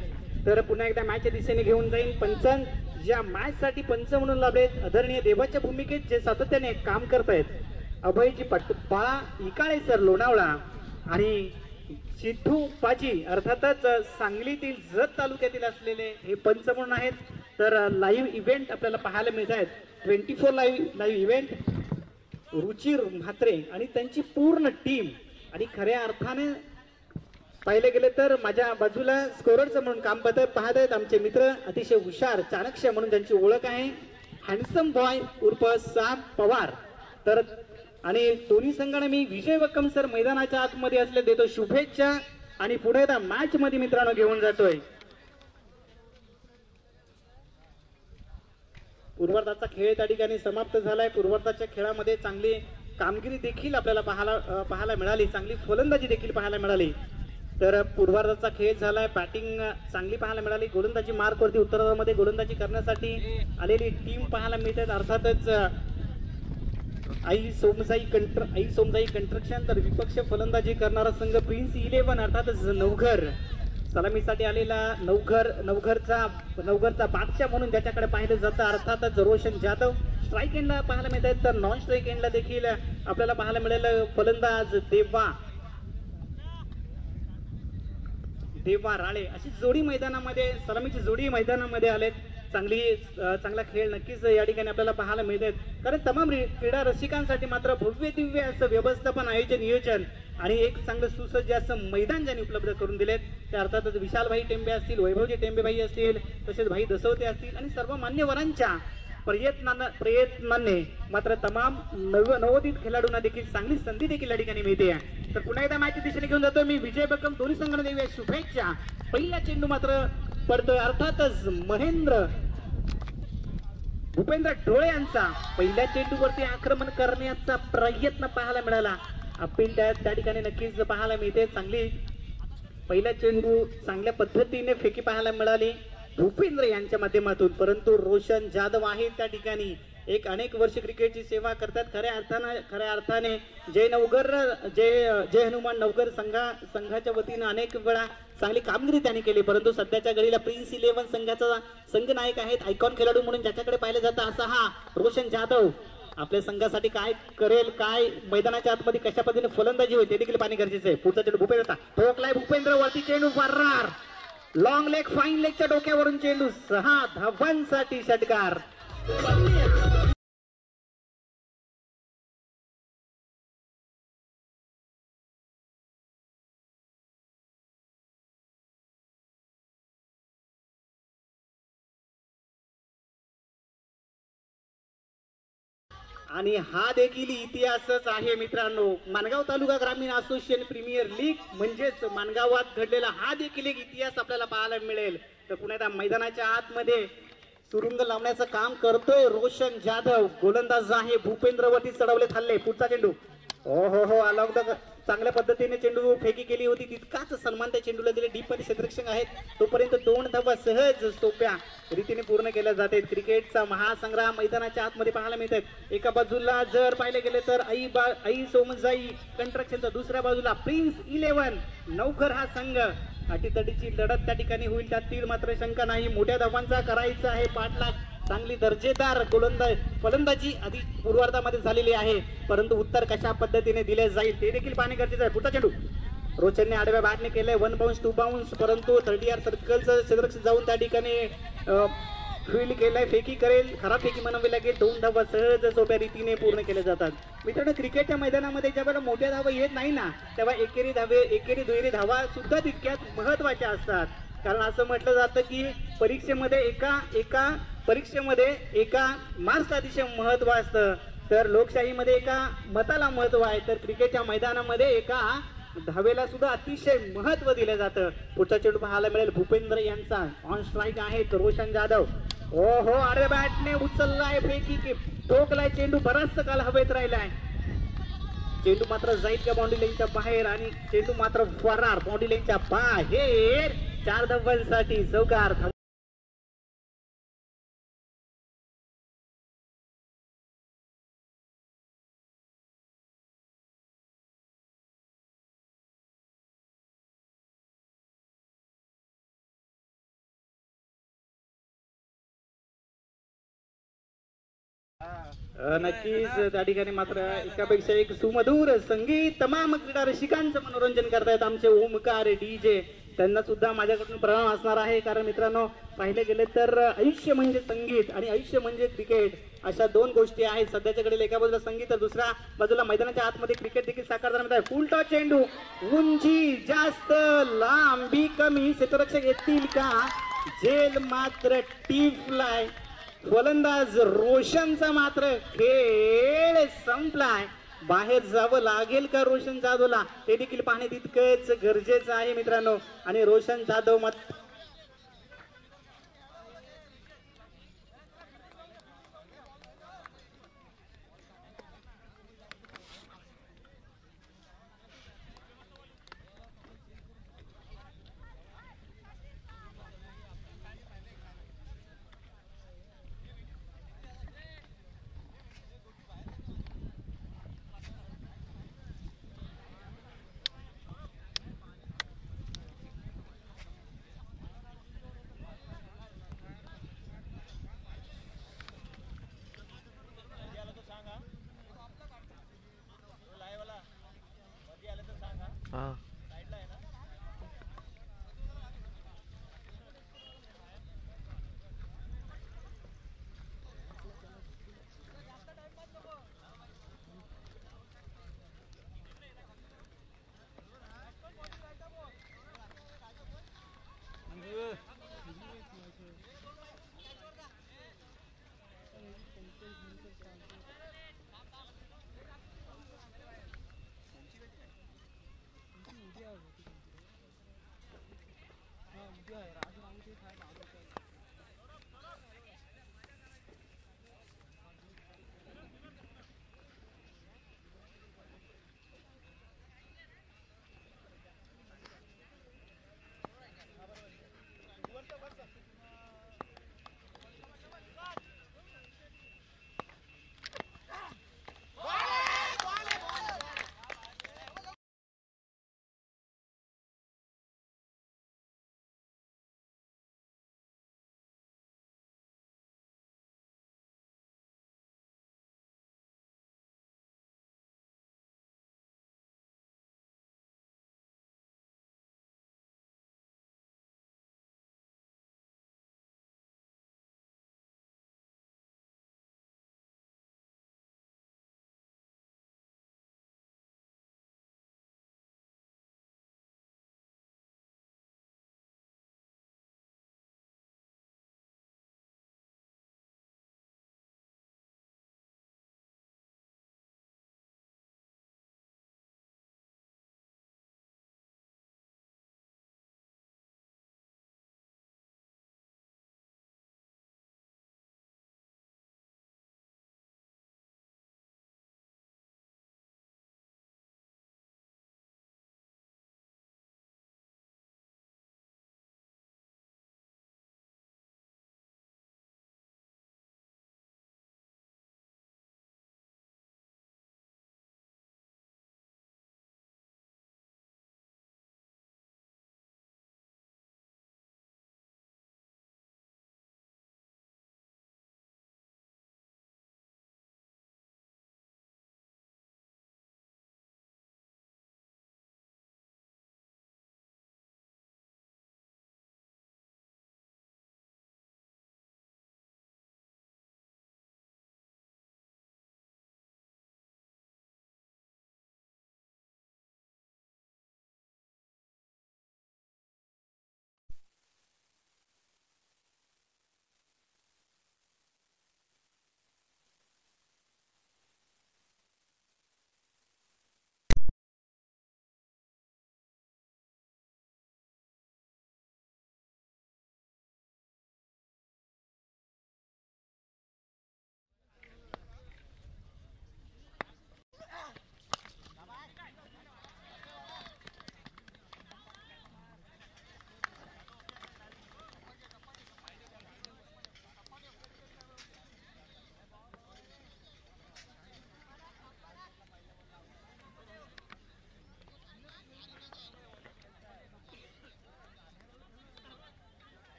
तर पुन्हा एकदा मॅचच्या दिशेने घेऊन जाईल पंच. ज्या मॅचसाठी पंच म्हणून लाभलेत आदरणीय देवाच्या भूमिकेत जे सातत्याने काम करतायत अभयजी बाळा इकाळे सर लोणावळा आणि सिद्धू पाजी अर्थातच सांगलीतील जत तालुक्यातील असलेले हे पंच म्हणून आहेत. तर लाईव्ह इव्हेंट आपल्याला पाहायला मिळत आहेत. 24 लाईव्ह इव्हेंट रुचिर म्हात्रे आणि त्यांची पूर्ण टीम. आणि खऱ्या अर्थाने पाहिले गेले तर माझ्या बाजूला स्कोररचं म्हणून काम पाहत आहेत आमचे मित्र अतिशय हुशार चाणक्य म्हणून त्यांची ओळख आहे हँडसम बॉय उर्फ साम पवार. तर आणि दोन्ही संघाने मी विजय वक्कम सर मैदानाच्या आतमध्ये असले देतो शुभेच्छा. आणि पुढे आता मॅच मध्ये मित्रांनो घेऊन जातोय. पूर्वार्धाचा खेळ त्या ठिकाणी समाप्त झालाय. पूर्वार्धाच्या खेळामध्ये चांगली कामगिरी देखील आपल्याला पाहायला मिळाली. चांगली फलंदाजी देखील पाहायला मिळाली. तर पूर्वार्धाचा खेळ झालाय. बॅटिंग चांगली पाहायला मिळाली. गोलंदाजी मार्कवरती उत्तरार्धामध्ये गोलंदाजी करण्यासाठी आलेली टीम पाहायला मिळते. अर्थातच आई सोमसाई कंस्ट्रक्शन. तर विपक्ष फलंदाजी करणारा संघ प्रिन्स 11 अर्थातच नवघर. सलामीसाठी आलेला नवघरचा बादशाह म्हणून ज्याच्याकडे पाहिलं जातं अर्थातच रोशन जाधव. स्ट्राईक एंडला पाहायला मिळत आहेत. तर नॉन स्ट्राईक एंडला देखील आपल्याला पाहायला मिळेल फलंदाज देवा राळे. अशी जोडी मैदानामध्ये सलामीची जोडी मैदानामध्ये आलेत. चांगला खेळ नक्कीच या ठिकाणी आपल्याला पाहायला मिळत. कारण तमाम क्रीडा रसिकांसाठी मात्र भव्य दिव्य असं व्यवस्थापन आयोजन नियोजन आणि एक चांगलं सुसज्ज असं मैदान ज्यांनी उपलब्ध करून दिलेत त्या अर्थातच विशालभाई टेंबे असतील, वैभवजी टेंबेभाई असतील, तसेच भाई दसवते असतील आणि सर्व मान्यवरांच्या प्रयत्नाने मात्र तमाम नवोदित खेळाडूंना देखील चांगली संधी देखील या ठिकाणी मिळते. तर पुन्हा एकदा मॅच दिशेने घेऊन जातो मी विजय बक्कम. दोन्ही संघांना देऊया शुभेच्छा. पहिला चेंडू मात्र पडतोय अर्थातच भूपेंद्र डोळे यांचा पहिल्या चेंडूवरती आक्रमण करण्याचा प्रयत्न पाहायला मिळाला. अपील त्या ठिकाणी नक्कीच पाहायला मिळते. चांगली पहिला चेंडू चांगल्या पद्धतीने फेकी पाहायला मिळाली भूपेंद्र यांच्या माध्यमातून. परंतु रोशन जाधव आहे त्या ठिकाणी एक अनेक वर्ष क्रिकेटची सेवा करतात. खऱ्या अर्थाने जय हनुमान नवघर संघाच्या वतीनं अनेक वेळा चांगली कामगिरी त्यांनी केली. परंतु सध्याच्या घडीला प्रिन्स 11 संघाचा संघनायक आहेत. आयकॉन खेळाडू म्हणून ज्याच्याकडे पाहिलं जातं असा हा रोशन जाधव आपल्या संघासाठी काय करेल, काय मैदानाच्या आतमध्ये कशा पद्धतीने फलंदाजी होईल ते देखील पाहणे गरजेचं आहे. पुढचा चेंडू भूपेंद्र ठोकलाय. भूपेंद्र वरती चेंडू फरार. लॉंग लेग फाईन लेगच्या डोक्यावरून चेंडू 6 धावांसाठी षटकार. आणि हा देखील इतिहासच आहे मित्रांनो. माणगाव तालुका ग्रामीण असोसिएशन प्रीमियर लीग म्हणजेच माणगावात घडलेला हा देखील एक इतिहास आपल्याला पाहायला मिळेल. तर पुन्हा त्या मैदानाच्या आतमध्ये सुरुंग लावण्याचं काम करतोय रोशन जाधव. गोलंदाज आहे भूपेंद्रवरती चढवले थालले. पुढचा चेंडू हो अलॉंग द चांगल्या पद्धतीने चेंडू फेकी केली होती. तितकाच सन्मान त्या चेंडूला दिले. डीप मध्ये क्षेत्ररक्षक आहेत तोपर्यंत 2 धावा सहज सोप्या रीतीने पूर्ण केल्या जातात. क्रिकेटचा महासंग्राम मैदानाच्या आतमध्ये पाहायला मिळतात. एका बाजूला जर पाहिले गेले तर आई सोमसाई कंस्ट्रक्शनचा, दुसऱ्या बाजूला प्रिन्स 11 नवघर हा संघ. अटीतटीची लढत त्या ठिकाणी होईल त्यातील मात्र शंका नाही. मोठ्या धावांचा करायचा आहे पाठलाग. चांगली दर्जेदार फलंदाजी आधी पूर्वार्धामध्ये झालेली आहे. परंतु उत्तर कशा पद्धतीने दिले जाईल ते देखील पाहणे गरजेचं आहे. पुढचा चेंडू रोशनने आडव्या बॅटने केलंय 1 बाउन्स 2 बाउन्स. परंतु 30 सर्कलचं क्षेत्ररक्षक जाऊन त्या ठिकाणी फील्ड केलाय. फेकी करेल, खराब फेकी म्हणावी लागेल. 2 धावा सहज सोप्या रीतीने पूर्ण केल्या जातात. मित्रांनो क्रिकेटच्या मैदानामध्ये ज्यावेळेला मोठ्या धावा येत नाही ना तेव्हा एकेरी दुहेरी धावा सुद्धा तितक्यात महत्वाच्या असतात. कारण असं म्हटलं जातं की परीक्षेमध्ये एका मार्क्सला अतिशय महत्व असतं. तर लोकशाहीमध्ये एका मताला महत्व आहे. तर क्रिकेटच्या मैदानामध्ये एका धावेला सुद्धा अतिशय महत्व दिलं जातं. पुढचा चेंडू पाहायला मिळेल भूपेंद्र यांचा. ऑन स्ट्राईक आहे रोशन जाधव. अरे बॅटने उचललाय फेकी की ठोकलाय. चेंडू बराचसा काल हवेत राहिलाय. चेंडू मात्र जाईल का बाउंड्री लाईनच्या बाहेर आणि चेंडू मात्र फरार बाउंड्री लाईनच्या बाहेर. 4 धावांसाठी चौकार. नक्कीच त्या ठिकाणी मात्र एकापेक्षा एक सुमधुर संगीत तमाम क्रीडा रसिकांचं मनोरंजन करतायत आमचे ओमकार डीजे. त्यांना सुद्धा माझ्याकडून प्रणाम असणार आहे. कारण मित्रांनो पाहिले गेले तर आयुष्य म्हणजे संगीत आणि आयुष्य म्हणजे क्रिकेट अशा दोन गोष्टी आहेत. सध्याच्या घडीला एका बाजूला संगीत तर दुसऱ्या बाजूला मैदानाच्या आतमध्ये क्रिकेट देखील साकार झाला आहे. फुल टॉस चेंडू, उंची जास्त लांबी कमी, क्षेत्ररक्षक येतील का? झेल मात्र टी फ्लाय. फलंदाज रोशनचा मात्र खेळ संपलाय. बाहेर जावं लागेल का रोशन जाधवला ते देखील पाहणे तितकंच गरजेचं आहे मित्रांनो. आणि रोशन जाधव मात्र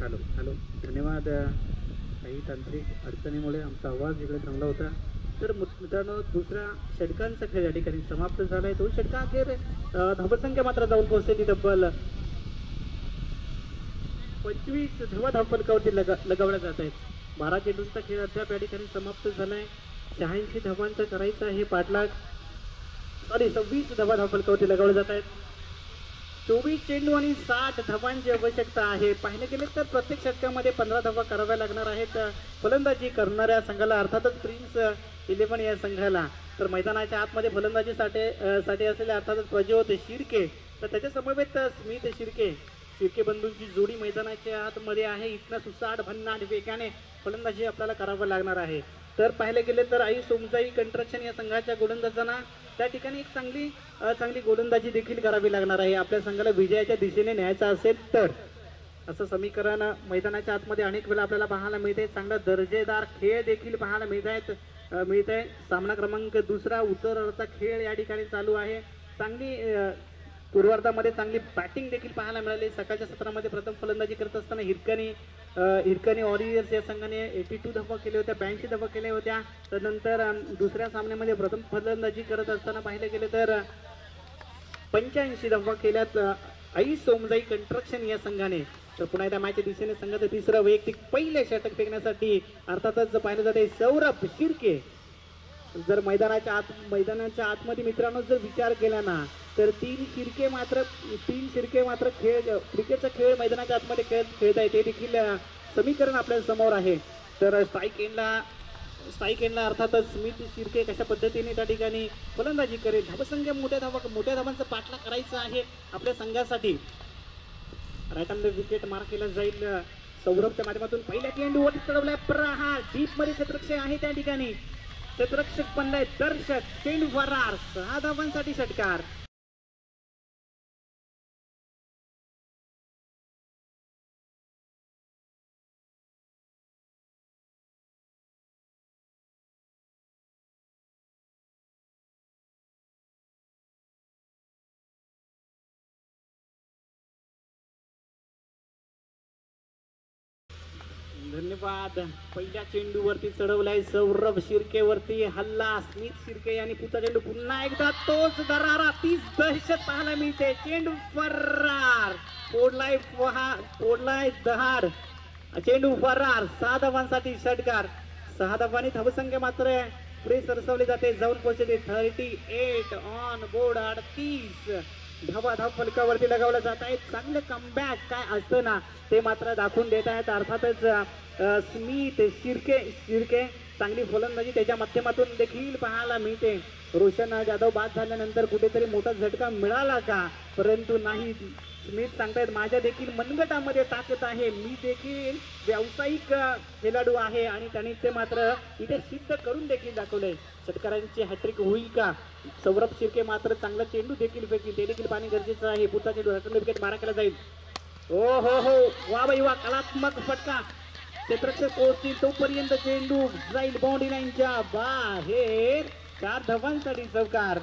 हॅलो हॅलो धन्यवाद. काही तांत्रिक अडचणीमुळे आमचा आवाज इकडे थांबला होता. तर मित्रांनो दुसऱ्या षटकांचा खेळ या ठिकाणी समाप्त झाला आहे. 2 षटका अखेर धावसंख्या मात्र जाऊन पोहोचते ती तब्बल 25 धावा धावफलकावरती लगावल्या जात आहेत. 12 चेंडूंचा खेळ अद्याप या ठिकाणी समाप्त झाला आहे. 86 धावांचा करायचा आहे पाठलाग. 26 धावा धावफलकावरती लगावल्या जात आहेत. 24 चेंडू आणि 60 धावांची आवश्यकता आहे. पाहिले गेले तर प्रत्येक षटकामध्ये 15 धावा कराव्या लागणार आहेत फलंदाजी करणाऱ्या संघाला, अर्थातच प्रिन्स 11 या संघाला. तर मैदानाच्या आतमध्ये फलंदाजीसाठी असलेले अर्थातच प्रज्योत शिर्के, तर त्याच्या समवेत स्मित शिर्के बंधूंची जोडी मैदानाच्या आतमध्ये आहे. इथनं सुसाट भन्नाट वेगाने फलंदाजी आपल्याला करावं लागणार आहे. तर पाहिले गेले तर आई सोमजाई कंस्ट्रक्शन या संघाच्या गोलंदाजांना त्या ठिकाणी एक चांगली गोलंदाजी देखील करावी लागणार आहे आपल्या संघाला विजयाच्या दिशेने न्यायचं असेल तर. असं समीकरण मैदानाच्या आतमध्ये अनेक वेळा आपल्याला पाहायला मिळते. चांगला दर्जेदार खेळ देखील पाहायला मिळते. सामना क्रमांक 2 उत्तरार्धाचा खेळ या ठिकाणी चालू आहे. चांगली पूर्वार्धामध्ये चांगली बॅटिंग देखील पाहायला मिळाली. सकाळच्या सत्रामध्ये प्रथम फलंदाजी करत असताना हिरकणी वॉरियर्स या संघाने 82 धावा केल्या होत्या, 82 धावा केल्या होत्या. त्यानंतर दुसऱ्या सामन्यामध्ये प्रथम फलंदाजी करत असताना पाहिले गेले तर 85 धावा केल्यात आई सोमजाई कंस्ट्रक्शन या संघाने. तर पुन्हा एकदा मॅचच्या दिशेने संघाचं तिसरं वैयक्तिक पहिले षटक फेकण्यासाठी अर्थातच पाहिलं जाते सौरभ शिर्के. जर मैदानाच्या आतमध्ये मित्रांनो जर विचार केला ना तर 3 शिर्के मात्र क्रिकेटचा खेळ मैदानाच्या आतमध्ये खेळत आहे. ते देखील समीकरण आपल्या समोर आहे. तर स्ट्राईक एंडला अर्थातच स्मित शिर्के कशा पद्धतीने त्या ठिकाणी फलंदाजी करेल. धावसंख्या मोठ्या धावांचा पाठला करायचा आहे आपल्या संघासाठी. Right on the wicket mark केला जाईल सौरभच्या माध्यमातून. पहिल्या चेंडूवर चढवलाय प्रहार, डीप मध्ये क्षेत्ररक्षक आहे त्या ठिकाणी. क्षेत्ररक्षक बनलाय दर्शक. चेंडू फरार, 6 धावांसाठी षटकार. धन्यवाद. पहिल्या चेंडूवरती चढवलाय सौरभ शिर्केवरती हल्ला. स्मित शिर्के यांनी पुढचा चेंडू पुन्हा एकदा तोच दरारा, तीच दहशत पाहायला मिळते. चेंडू फरार, फोडलाय दहाड. चेंडू फरार, 6 धावांसाठी षटकार. 6 धावांनी धावसंख्या मात्र पुढे सरसवली जाते, जाऊन पोहोचते 38 ऑन बोर्ड. 38 धावा धाव फलकावरती लगावल्या जात आहेत. चांगलं कमबॅक काय असतं ना ते मात्र दाखवून देत आहेत. अर्थातच स्मित शिर्के चांगली फलंदाजी त्याच्या माध्यमातून देखील पाहायला मिळते. रोशन जाधव बाद झाल्यानंतर कुठेतरी मोठा झटका मिळाला का, परंतु नाही. स्मित सांगतायत माझ्या देखील मनगटामध्ये ताकद आहे, मी देखील व्यावसायिक खेळाडू आहे आणि त्यांनी ते मात्र इथे सिद्ध करून देखील दाखवलंय. षटकारांची हॅट्रिक होईल का? सौरभ शिर्के मात्र चांगला चेंडू देखील फेकतील, ते देखील पाणी गरजेचं आहे. पुढचा चेंडू विकेट मारा केला जाईल. हो वा बाई वा, कलात्मक फटका. क्षेत्ररक्षक पोहोचतील तोपर्यंत चेंडू जाईल बाउंड्री लाईनच्या बाहेर. 4 धावांसाठी चौकार.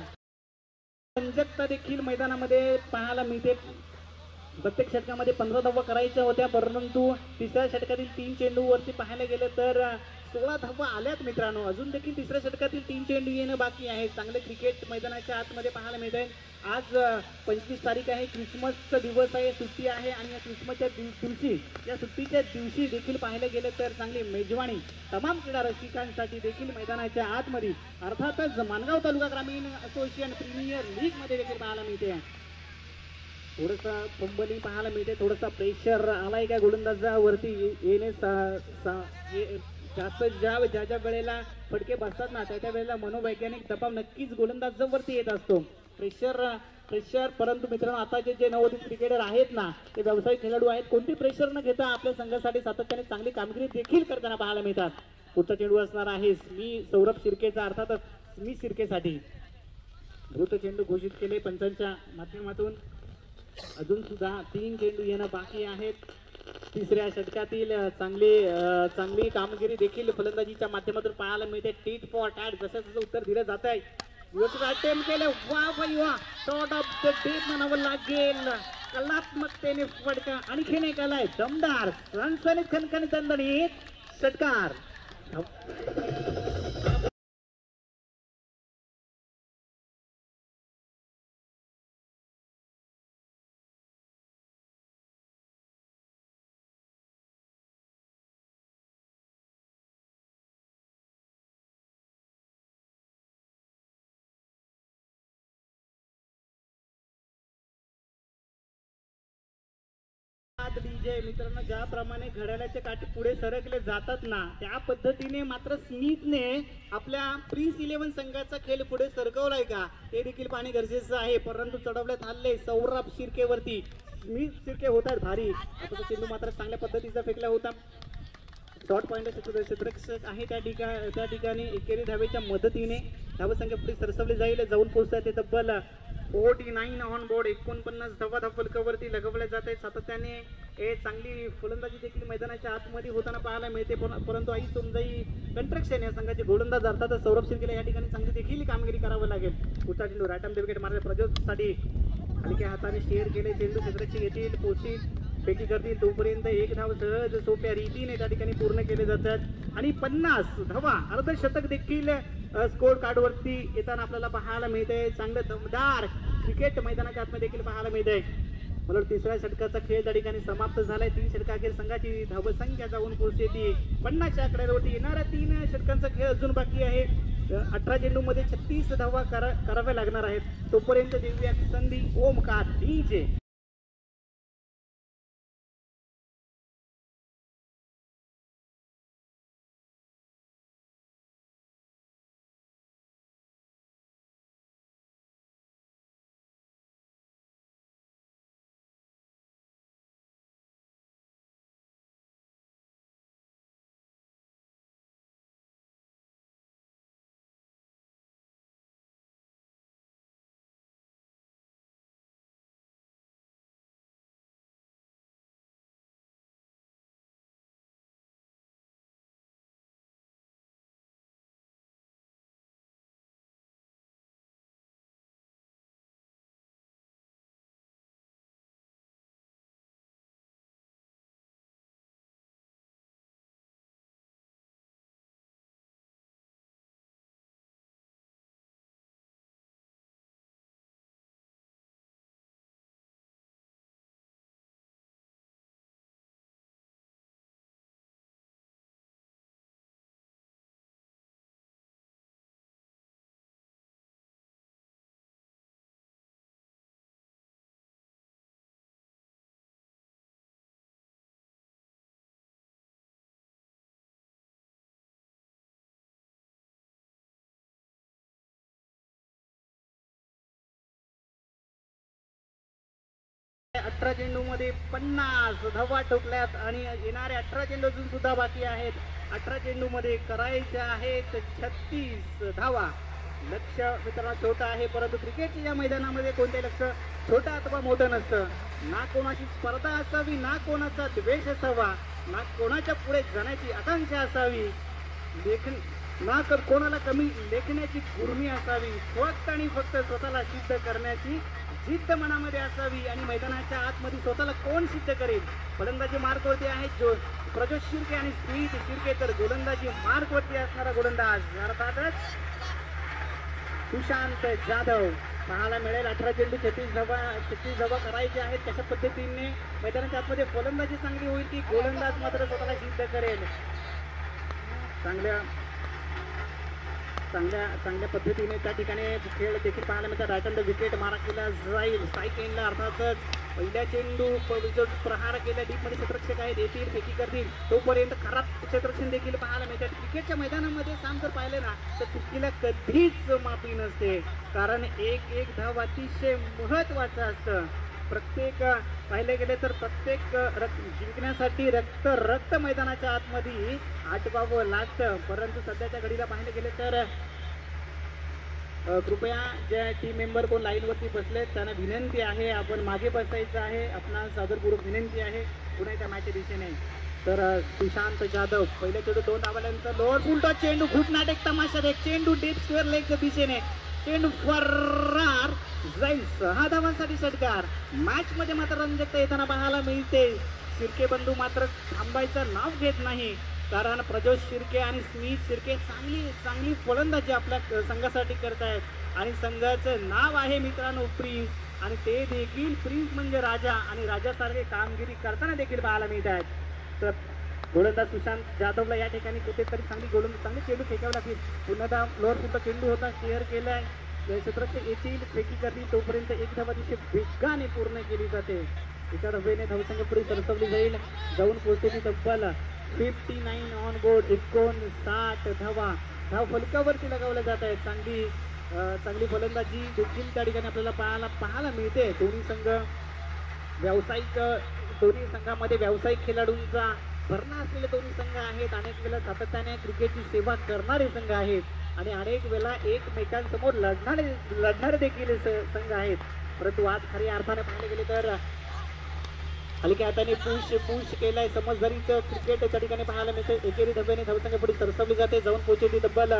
रंजकता देखील मैदानामध्ये पाहायला मिळते. प्रत्येक षटकामध्ये 15 धावा करायच्या होत्या, परंतु तिसऱ्या षटकातील 3 चेंडूवरती पाहायला गेलं तर 16 धावा आल्यात मित्रांनो. अजून देखील तिसऱ्या षटकातील 3 चेंडू येणं बाकी आहे. चांगले क्रिकेट मैदानाच्या आतमध्ये पाहायला मिळत आहे. आज 25 तारीख आहे, क्रिसमसचा दिवस आहे, सुट्टी आहे आणि या सुट्टीच्या दिवशी देखील पाहायला गेलं तर चांगली मेजवानी तमाम क्रीडा रसिकांसाठी देखील मैदानाच्या आतमध्ये अर्थातच माणगाव तालुका ग्रामीण असोसिएशन प्रीमियर लीग मध्ये देखील पाहायला मिळते. थोडंसं फंबलिंग पाहायला मिळते, थोडासा प्रेशर आलाय का गोलंदाजावरती येणे. जास्त ज्या वेळेला फटके बसतात ना त्या वेळेला मनोवैज्ञानिक दबाव नक्कीच गोलंदाजावरती येत असतो. प्रेशर परंतु मित्रांनो आता जे नवोदित क्रिकेटर आहेत ना ते व्यावसायिक खेळाडू आहेत, कोणती प्रेशर न घेता आपल्या संघासाठी सातत्याने चांगली कामगिरी देखील करताना पाहायला मिळतात. पुढचा चेंडू असणार आहे सौरभ शिर्केचा, अर्थातच स्मित शिर्केसाठी. द्रुत चेंडू घोषित केले पंचांच्या माध्यमातून. अजून सुद्धा 3 चेंडू येणं बाकी आहेत. तिसऱ्या षटकातील चांगली कामगिरी देखील फलंदाजीच्या माध्यमातून पाहायला मिळते. टीट फॉर टॅट जसं उत्तर दिलं जात आहे. अटेम्प्ट केलं, वा भाई वा, शॉट ऑफ द डे म्हणावं लागेल. कलात्मकतेने फटका आणखीन एक आलाय दमदार सणसणीत खणखणीत दणदणीत षटकार. डीजे मित्रांनो, ज्याप्रमाणे घड्याळाचे काठी पुढे सरकले जातात ना, त्या पद्धतीने मात्र स्मिथने आपल्या प्रिन्स 11 संघाचा खेळ पुढे सरकवलाय का ते देखील पाहणे गरजेचं आहे. परंतु चढवण्यात आले सौरभ शिर्केवरती. स्मिथ शिर्के होतात भारी. आता तो चेंडू मात्र चांगल्या पद्धतीचा फेकला होता. शॉर्ट पॉइंट क्षेत्ररक्षक आहे त्या ठिकाणी एकेरी धावेच्या मदतीने धावसंख्या पुढे सरसवली जाईल. जाऊन पोहोचतात ते तब्बल 49 ऑन बोर्ड. 49 धावा फलकावरती लगवल्या जात आहेत. सातत्याने चांगली फलंदाजी देखील मैदानाच्या आतमध्ये होताना पाहायला मिळते. परंतु आई समजाई कंट्रक्शन या संघाचे गोलंदाज अर्थात सौरभ शिर्केला या ठिकाणी चांगली देखील कामगिरी करावं लागेल. पुढचा चेंडू राईट आर्म विकेट मारले प्रज्योतसाठी हलक्या हाताने शेअर केले. चेंडू क्षेत्ररक्षक येतील, पोहोचतील, फेकी करतील. तोपर्यंत एक धाव सहज सोप्या रीतीने त्या ठिकाणी पूर्ण केले जातात आणि 50 धावा अर्धशतक देखील स्कोर कार्डवरती येताना आपल्याला पाहायला मिळते. चांगलं दमदार क्रिकेट मैदानाच्या आतमध्ये देखील पाहायला मिळते. मला तिसऱ्या षटकाचा खेळ त्या ठिकाणी समाप्त झालाय. 3 षटकाखेर संघाची धावसंख्या जाऊन पोहोचते ती 50च्या आकड्यावरती. येणाऱ्या 3 षटकांचा खेळ अजून बाकी आहे. 18 चेंडूमध्ये 36 धावा कराव्या लागणार आहेत. तोपर्यंत देऊया संधी ओमकार डीजे. अठरा चेंडूमध्ये 50 धावा ठोकल्यात आणि येणारे 18 चेंडू अजून सुद्धा बाकी आहेत. 18 चेंडूमध्ये करायच्या आहेत 36 धावा. लक्ष मित्रांनो छोटा आहे, परंतु क्रिकेटच्या या मैदानामध्ये कोणते लक्ष छोटा अथवा मोठं नसतं. ना कोणाची स्पर्धा असावी, ना कोणाचा द्वेष असावा, ना कोणाच्या पुढे जाण्याची आकांक्षा असावी, ना कोणाला कमी लेखण्याची गुर्मी असावी. फक्त आणि फक्त स्वतःला सिद्ध करण्याची जिद्द मनामध्ये असावी आणि मैदानाच्या आतमध्ये स्वतःला कोण सिद्ध करेल. फलंदाजी मार्कवरती आहेत जो प्रज्योत शिर्के आणि स्मिथ शिर्के, तर गोलंदाजी मार्कवरती असणारा गोलंदाज अर्थातच सुशांत जाधव पाहायला मिळेल. 18 चेंडू 36 धावा करायचे आहेत. कशा पद्धतीने मैदानाच्या आतमध्ये फलंदाजी चांगली होईल की गोलंदाज मात्र स्वतःला सिद्ध करेल. चांगल्या पद्धतीने त्या ठिकाणी खेळ देखील पाहायला मिळतात. राईट हँड विकेट मारा केला जाईल. स्ट्राईक एंडला अर्थातच पहिल्या चेंडू प्रहार केल्या डीपमध्ये क्षेत्ररक्षक आहेत, येतील, फेकी करतील. तोपर्यंत खराब क्षेत्ररक्षण देखील पाहायला मिळतात. क्रिकेटच्या मैदानामध्ये साम जर पाहिले ना तर चुकीला कधीच माफी नसते, कारण एक धाव अतिशय महत्वाचं असतं. प्रत्येक पाहिले गेले तर प्रत्येक जिंकण्यासाठी रक्त मैदानाच्या आतमध्ये आटवावं लागतं. परंतु सध्याच्या घडीला पाहिले गेले तर कृपया ज्या टीम मेंबर कोण लाईनवरती बसलेत त्यांना विनंती आहे, आपण मागे बसायचं आहे. आपणास सादरपूर्वक विनंती आहे पुन्हा त्या मॅचच्या दिशेने. तर सुशांत जाधव पहिल्या चेंडू 2 धावाल्यानंतर लोअर फुल टॉस चेंडू खूप नाटक तमाशा. एक चेंडू डीप स्क्वेअर लेगच्या दिशेने चेंडू फरार जाईल 6 धावांसाठी षटकार. मॅच मध्ये मात्र रंजकता येताना पाहायला मिळते. शिर्के बंधू मात्र थांबायचं नाव घेत नाही, कारण प्रज्योत शिर्के आणि स्मित शिर्के चांगली फलंदाजी आपल्या संघासाठी करतायत आणि संघाचं नाव आहे मित्रांनो प्रिन्स, आणि ते देखील प्रिन्स म्हणजे राजा, आणि राजासारखे कामगिरी करताना देखील पाहायला मिळत आहेत. तर गोलंदाज सुशांत जाधवला या ठिकाणी कुठेतरी चांगली चेंडू फेकावी लागतील. पुन्हा लोअर सुद्धा चेंडू होता, शेअर केलाय क्षेत्राचे येथील फेकी करतील तोपर्यंत एक धावा तिथे वेगाने पूर्ण केली जाते. एका धावेने धावसंख्या पुढे सरसवली जाईल, जाऊन पोहोचली तब्बल 59 ऑन बोर्ड. 59 धावा धाव फलकावरती लगावल्या जात आहेत. चांगली फलंदाजी देखील त्या ठिकाणी आपल्याला पाहायला मिळते. दोन्ही संघामध्ये व्यावसायिक खेळाडूंचा भरणा असलेले दोन्ही संघ आहेत. अनेक वेळा सातत्याने क्रिकेटची सेवा करणारे संघ आहेत आणि अनेक वेळा एकमेकांसमोर लढणारे देखील संघ आहेत. परंतु आज खऱ्या अर्थाने पाहिले गेले तर हलक्या हाताने पुश केलाय. समजदारीचं क्रिकेट त्या ठिकाणी पाहायला मिळते. एकेरी धाब्याने धावसंख्या पुढे सरसवली जाते, जाऊन पोहोचली तब्बल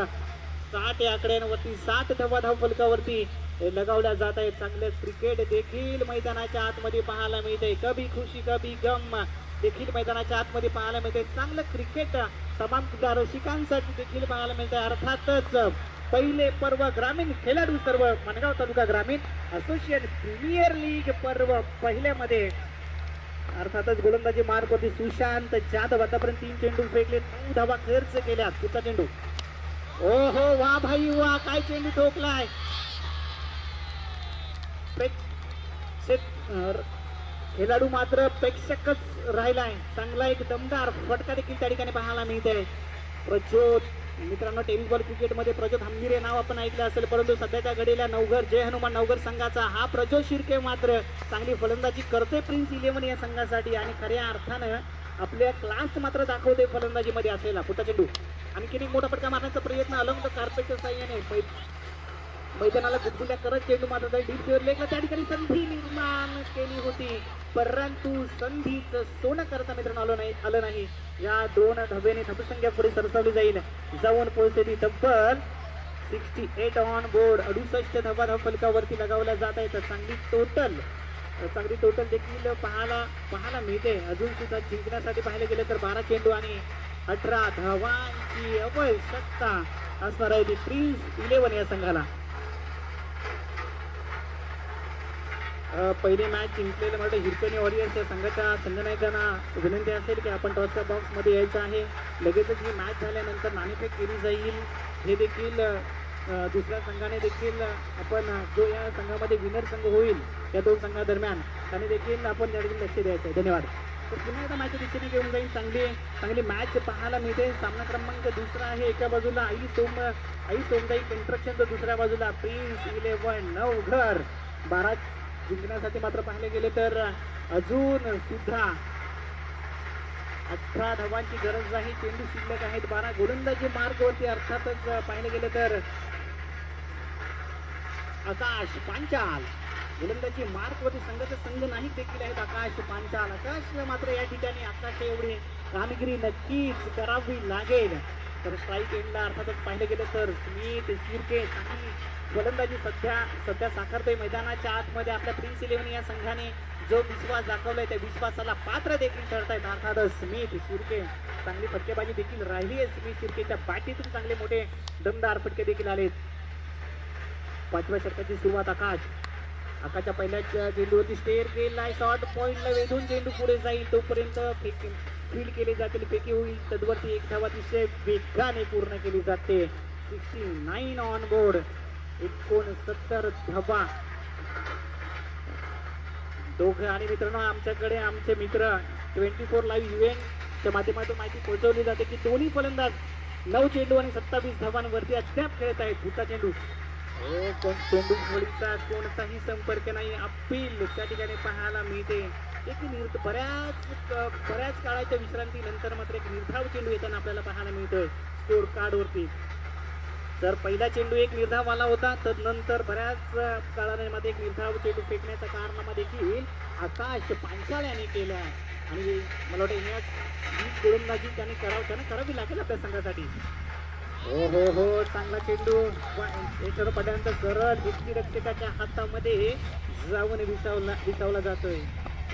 60 या आकड्यांवरती. 60 धावा धाव फलकावरती लगावल्या जात आहेत. चांगलं क्रिकेट देखील मैदानाच्या आतमध्ये पाहायला मिळते. कभी खुशी कभी गम देखील मैदानाच्या आतमध्ये पाहायला मिळते. चांगलं क्रिकेट तमाम रसिकांसाठी देखील पाहायला मिळते. अर्थातच पहिले पर्व ग्रामीण खेळाडू सर्व मनगाव तालुका ग्रामीण असोसिएशन प्रीमियर लीग पर्व पहिल्यामध्ये अर्थातच गोलंदाजी मार्क होती सुशांत जाधव. आतापर्यंत 3 चेंडू फेकले, 9 धावा खर्च केल्या. पुढचा चेंडू, ओहो वा भाई वा, काय चेंडू ठोकलाय. खेळाडू मात्र प्रेक्षकच राहिलाय. चांगला एक दमदार फटका देखील त्या ठिकाणी पाहायला मिळते. प्रज्योत मित्रांनो, टेनिस बॉल क्रिकेटमध्ये प्रज्योत हंबिरे नाव आपण ऐकलं असेल, परंतु सध्याच्या घडीला नवघर जय हनुमान नवघर संघाचा हा प्रज्योत शिर्के मात्र चांगली फलंदाजी करते प्रिन्स 11 या संघासाठी आणि खऱ्या अर्थानं आपल्या क्लास मात्र दाखवते फलंदाजीमध्ये असलेला. पुढचा चेंडू, आणखीन एक मोठा फटका मारण्याचा प्रयत्न अलंग कार्पेटच्या साह्याने मैदानाला गुदगुल्या करत चेंडू मात्र डीप शेअर लेगला त्या ठिकाणी संधी निर्माण केली होती, परंतु संधीचं सोनं करता मित्रांनो आलं नाही. या 2 धाब्याने धावसंख्या पुढे सरसावली जाईल, जाऊन पोहोचली तब्बल 68 ऑन बोर्ड. 68 धावा धाव फलकावरती लगावल्या जात आहेत. चांगली टोटल देखील पाहायला मिळते. अजून सुद्धा जिंकण्यासाठी पाहिलं गेलं तर 12 चेंडू आणि 18 धावांची आवश्यकता असणार आहे प्रिन्स 11 या संघाला. पहिली मॅच जिंकलेलं म्हणजे हिरकणी वॉरियर्स या संघाच्या संघनायकांना विनंती असेल की आपण टॉसच्या बॉक्समध्ये यायचं आहे. लगेचच ही मॅच झाल्यानंतर नाणेफेक केली जाईल. हे देखील दुसऱ्या संघाने देखील आपण जो या संघामध्ये विनर संघ होईल या 2 संघादरम्यान त्याने देखील आपण यासाठी लक्ष द्यायचं आहे. धन्यवाद. तर पुन्हा एकदा मॅचच्या दिशेने घेऊन जाईल. चांगली मॅच पाहायला मिळते. सामना क्रमांक 2 आहे. एका बाजूला आई सोमदाई कन्स्ट्रक्शन, तर दुसऱ्या बाजूला प्रिन्स 11 नवघर. 12 जिंकण्यासाठी मात्र पाहिले गेले तर अजून सुद्धा 18 धावांची गरज आहे. चेंडू शिल्लक आहेत 12. गोलंदाजी मार्गवरती अर्थातच पाहिले गेले तर आकाश पांचाल गोलंदाजी मार्गवरती संघ नाही देखील आहेत आकाश पांचाल. आकाशला मात्र या ठिकाणी आकाश एवढी कामगिरी नक्कीच करावी लागेल. तर स्ट्राईक एंडला अर्थातच पाहिले गेले तर स्मित शिर्के चांगली गोलंदाजी सध्या साकारतोय. मैदानाच्या आतमध्ये आपल्या प्रिन्स 11 या संघाने जो विश्वास दाखवलाय त्या विश्वासाला पात्र देखील ठरतायत. अर्थातच स्मित शिर्के चांगली फटकेबाजी देखील राहिली आहे. स्मित शिर्केच्या बॅटीतून चांगले मोठे दमदार फटके देखील आलेत. 5व्या षटकाची सुरुवात आकाशच्या पहिल्याच चेंडूवरती स्टेअर केलाय. शॉर्ट पॉइंटला वेधून चेंडू पुढे जाईल तोपर्यंत फील्ड केली जातील, फेकी होईल. तद्वरती एक धाव अतिशय वेगाने पूर्ण केली जाते. 69 ऑन बोर्ड. 69 धावा. दोघं आणि मित्रांनो आमच्याकडे आमचे मित्र 24 लाईव्ह इव्हेंटच्या माध्यमातून माहिती पोहोचवली जाते की दोन्ही फलंदाज 9 चेंडू आणि 27 धावांवरती अद्याप खेळत आहेत. पुढचा चेंडू, चेंडू मुळीचा कोणताही संपर्क नाही. अपील त्या ठिकाणी पाहायला मिळते. एक बऱ्याच काळाच्या विश्रांतीनंतर मात्र एक निर्धाव चेंडू येताना आपल्याला पाहायला मिळतोय स्कोर कार्ड वरती. तर पहिला चेंडू एक निर्धाव आला होता, तर नंतर बऱ्याच काळामध्ये एक निर्धाव चेंडू फेकण्याचा कारनामा देखील आकाश पांचाल यांनी केला आणि मला वाटतं याच गोलंदाजी त्यांना करावी लागेल आपल्या संघासाठी. हो हो हो, चांगला चेंडू याच्यावर पडल्यानंतर सरळ रक्षकाच्या हातामध्ये जाऊन विसावला जातोय.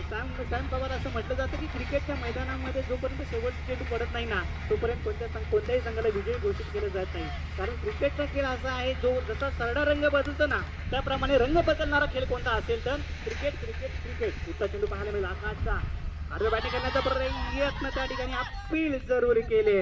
सॅम पवार असं म्हटलं जातं की क्रिकेटच्या मैदानामध्ये जोपर्यंत शेवटचा चेंडू पडत नाही ना तोपर्यंत कोणत्याही संघाला विजयी घोषित केलं जात नाही. कारण क्रिकेटचा खेळ असा आहे जो जसा सरडा रंग बदलतो ना त्याप्रमाणे रंग बदलणारा खेळ कोणता असेल तर क्रिकेट क्रिकेट क्रिकेट. पुढचा चेंडू पाहायला मिळेल आकाशचा. आडव्या बॅटिंग करण्याचा प्रयत्न त्या ठिकाणी अपील जरूर केले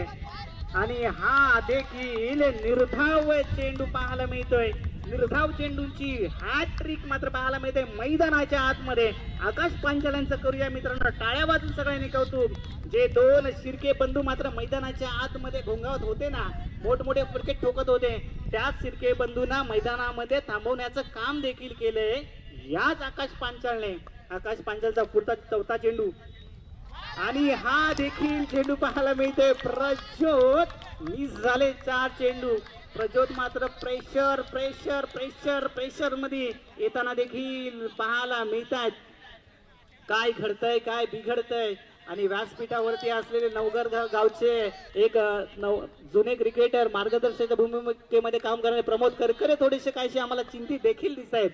आणि हा देखील निर्धाव चेंडू पाहायला मिळतोय. निर्धाव चेंडूंची हॅट्रिक मात्र पाहायला मिळते मैदानाच्या आतमध्ये. आकाश पांचालांचं करूया मित्रांनो टाळ्या वाजून सगळ्यांनी कौतुक. जे दोन शिर्के बंधू मात्र मैदानाच्या आतमध्ये घोंगावत होते ना मोठमोठे क्रिकेट ठोकत होते त्याच शिर्के बंधूंना मैदानामध्ये थांबवण्याचं काम देखील केलंय याच आकाश पांचालने. आकाश पांचालचा पुढचा चौथा चेंडू आणि हा देखील चेंडू पाहायला मिळतोय. प्रज्योत मिस झाले 4 चेंडू. प्रज्योत मात्र प्रेशर प्रेशर प्रेशर प्रेशर मध्ये येताना देखील पाहायला मिळतात. काय घडतंय काय बिघडतंय आणि व्यासपीठावरती असलेले नवगर गावचे एक जुने क्रिकेटर मार्गदर्शक भूमिकेमध्ये काम करणारे प्रमोद करकरे थोडेसे काहीसे आम्हाला चिंतित देखील दिसत आहेत.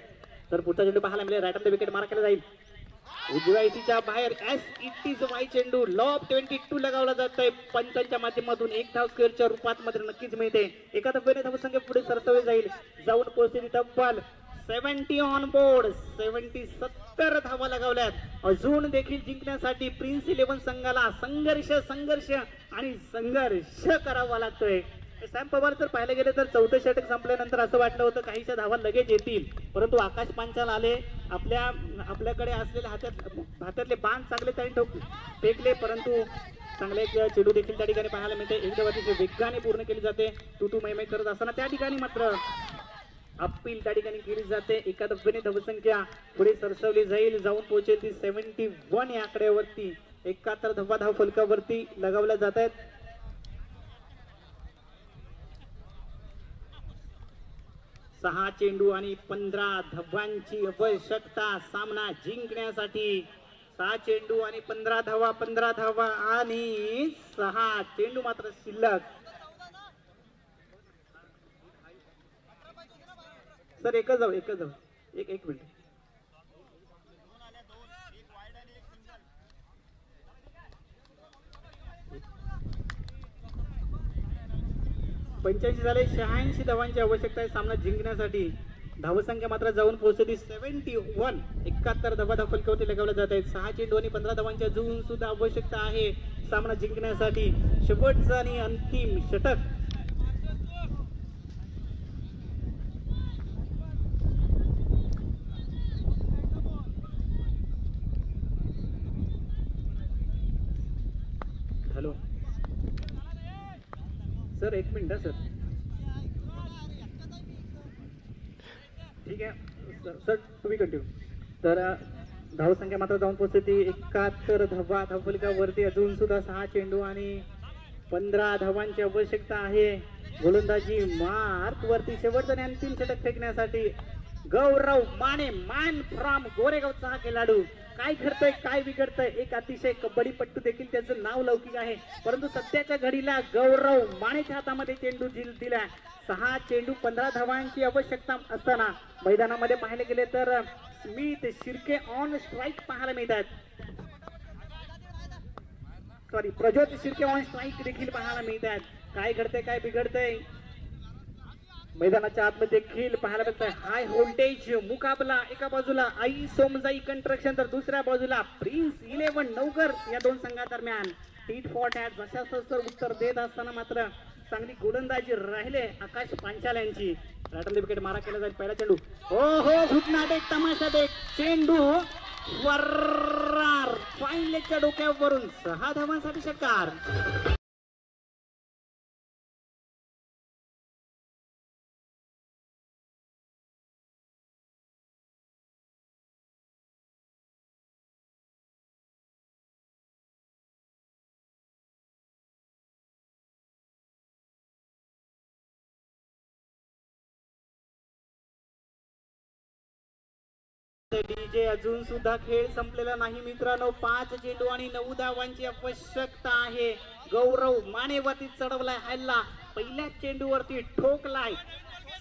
तर पुढचा चेंडू पाहायला मिळेल राईट ऑफ द विकेट मारा केला जाईल. उजव्या इतीच्या बाहेर वाई चेंडू लॉब 22 लगावला जात आहे. पंचांच्या माध्यमातून एक धाव स्क्वेअरच्या रूपात मात्र नक्कीच मिळते. एका धावेने धावसंख्या पुढे सरसवले जाईल. जाऊन पोहोचलेली तब्बल 70 ऑन बोर्ड 70 धावा लगावल्यात. अजून देखील जिंकण्यासाठी प्रिन्स 11 संघाला संघर्ष संघर्ष आणि संघर्ष करावा लागतोय. सॅम पवार जर पाहायला गेले तर 14 षटक संपल्यानंतर असं वाटलं होतं काहीशा धावा लगेच येतील परंतु आकाश पांचाल आले. आपल्याकडे असलेले हातातले बाण चांगले त्यांनी फेकले परंतु चांगले चेंडू देखील त्या ठिकाणी पाहायला मिळते. एक धाव अतिशय वेगाने पूर्ण केली जाते. टू मैमै करत असताना त्या ठिकाणी मात्र अपील त्या ठिकाणी केली जाते. एका धावेने धावसंख्या पुढे सरसवली जाईल. जाऊन पोहोचेल ती 71 या आकड्यावरती. 71 धावा धाव फलकावरती लगावल्या जात आहेत. 6 चेंडू आणि 15 धावांची आवश्यकता सामना जिंकण्यासाठी. 6 चेंडू आणि 15 धावा आणि 6 चेंडू मात्र शिल्लक. सर एकच जाऊ एक मिनिट. पंच्याऐंशी झाले. 86 धावांची आवश्यकता आहे सामना जिंकण्यासाठी. धावसंख्या मात्र जाऊन पोहोचली 71. 71 धावा धाव फलकावरती लगावल्या जात आहेत. 6 चेंडू आणि 15 धावांची अजून सुद्धा आवश्यकता आहे सामना जिंकण्यासाठी. शेवटचं आणि अंतिम षटक. हॅलो सर एक मिनिट सर. ठीक आहे सर तुम्ही कंटिन्यू. तर धावसंख्या मात्र जाऊन पोहोचते 71 धावा धावफलकावरती. अजून सुद्धा 6 चेंडू आणि 15 धावांची आवश्यकता आहे. गोलंदाजी मार्क वरती. शेवटचं आणि अंतिम षटक फेकण्यासाठी गौरव माने मॅन फ्रॉम गोरेगावचा हा खेळाडू. काय घडतंय काय बिघडतंय. एक अतिशय कबड्डीपट्टू देखील त्याचं नाव लौकिक आहे परंतु सध्याच्या घडीला गौरव मानेच्या हातामध्ये चेंडू दिला. 6 चेंडू 15 धावांची आवश्यकता असताना मैदानामध्ये पाहायला गेले तर स्मिथ शिर्के ऑन स्ट्राईक पाहायला मिळतात. प्रज्योत शिर्के ऑन स्ट्राईक देखील पाहायला मिळतात. काय घडतंय काय बिघडतंय मैदानाच्या आतमध्ये देखील पाहायला मिळतंय. हाय व्होल्टेज मुकाबला. एका बाजूला आई सोमजाई कंस्ट्रक्शन तर दुसऱ्या बाजूला प्रिन्स 11 नवगर या दोन संघादरम्यान टीट फॉर टॅट जशास उत्तर देत असताना मात्र चांगली गोलंदाजी राहिले आकाश पांचाल यांची. राईट विकेट मारा केला जाईल. पहिला चेंडू हो घुटनाट एक तमाशात एक चेंडू वर्रार फाईन लेगच्या डोक्यावरून 6 धावांसाठी षटकार. डीजे अजून सुद्धा खेळ संपलेला नाही मित्रांनो. 5 चेंडू आणि 9 धावांची आवश्यकता आहे. गौरव मानेवरती चढवलाय हल्ला. पहिल्या चेंडूवरती ठोकलाय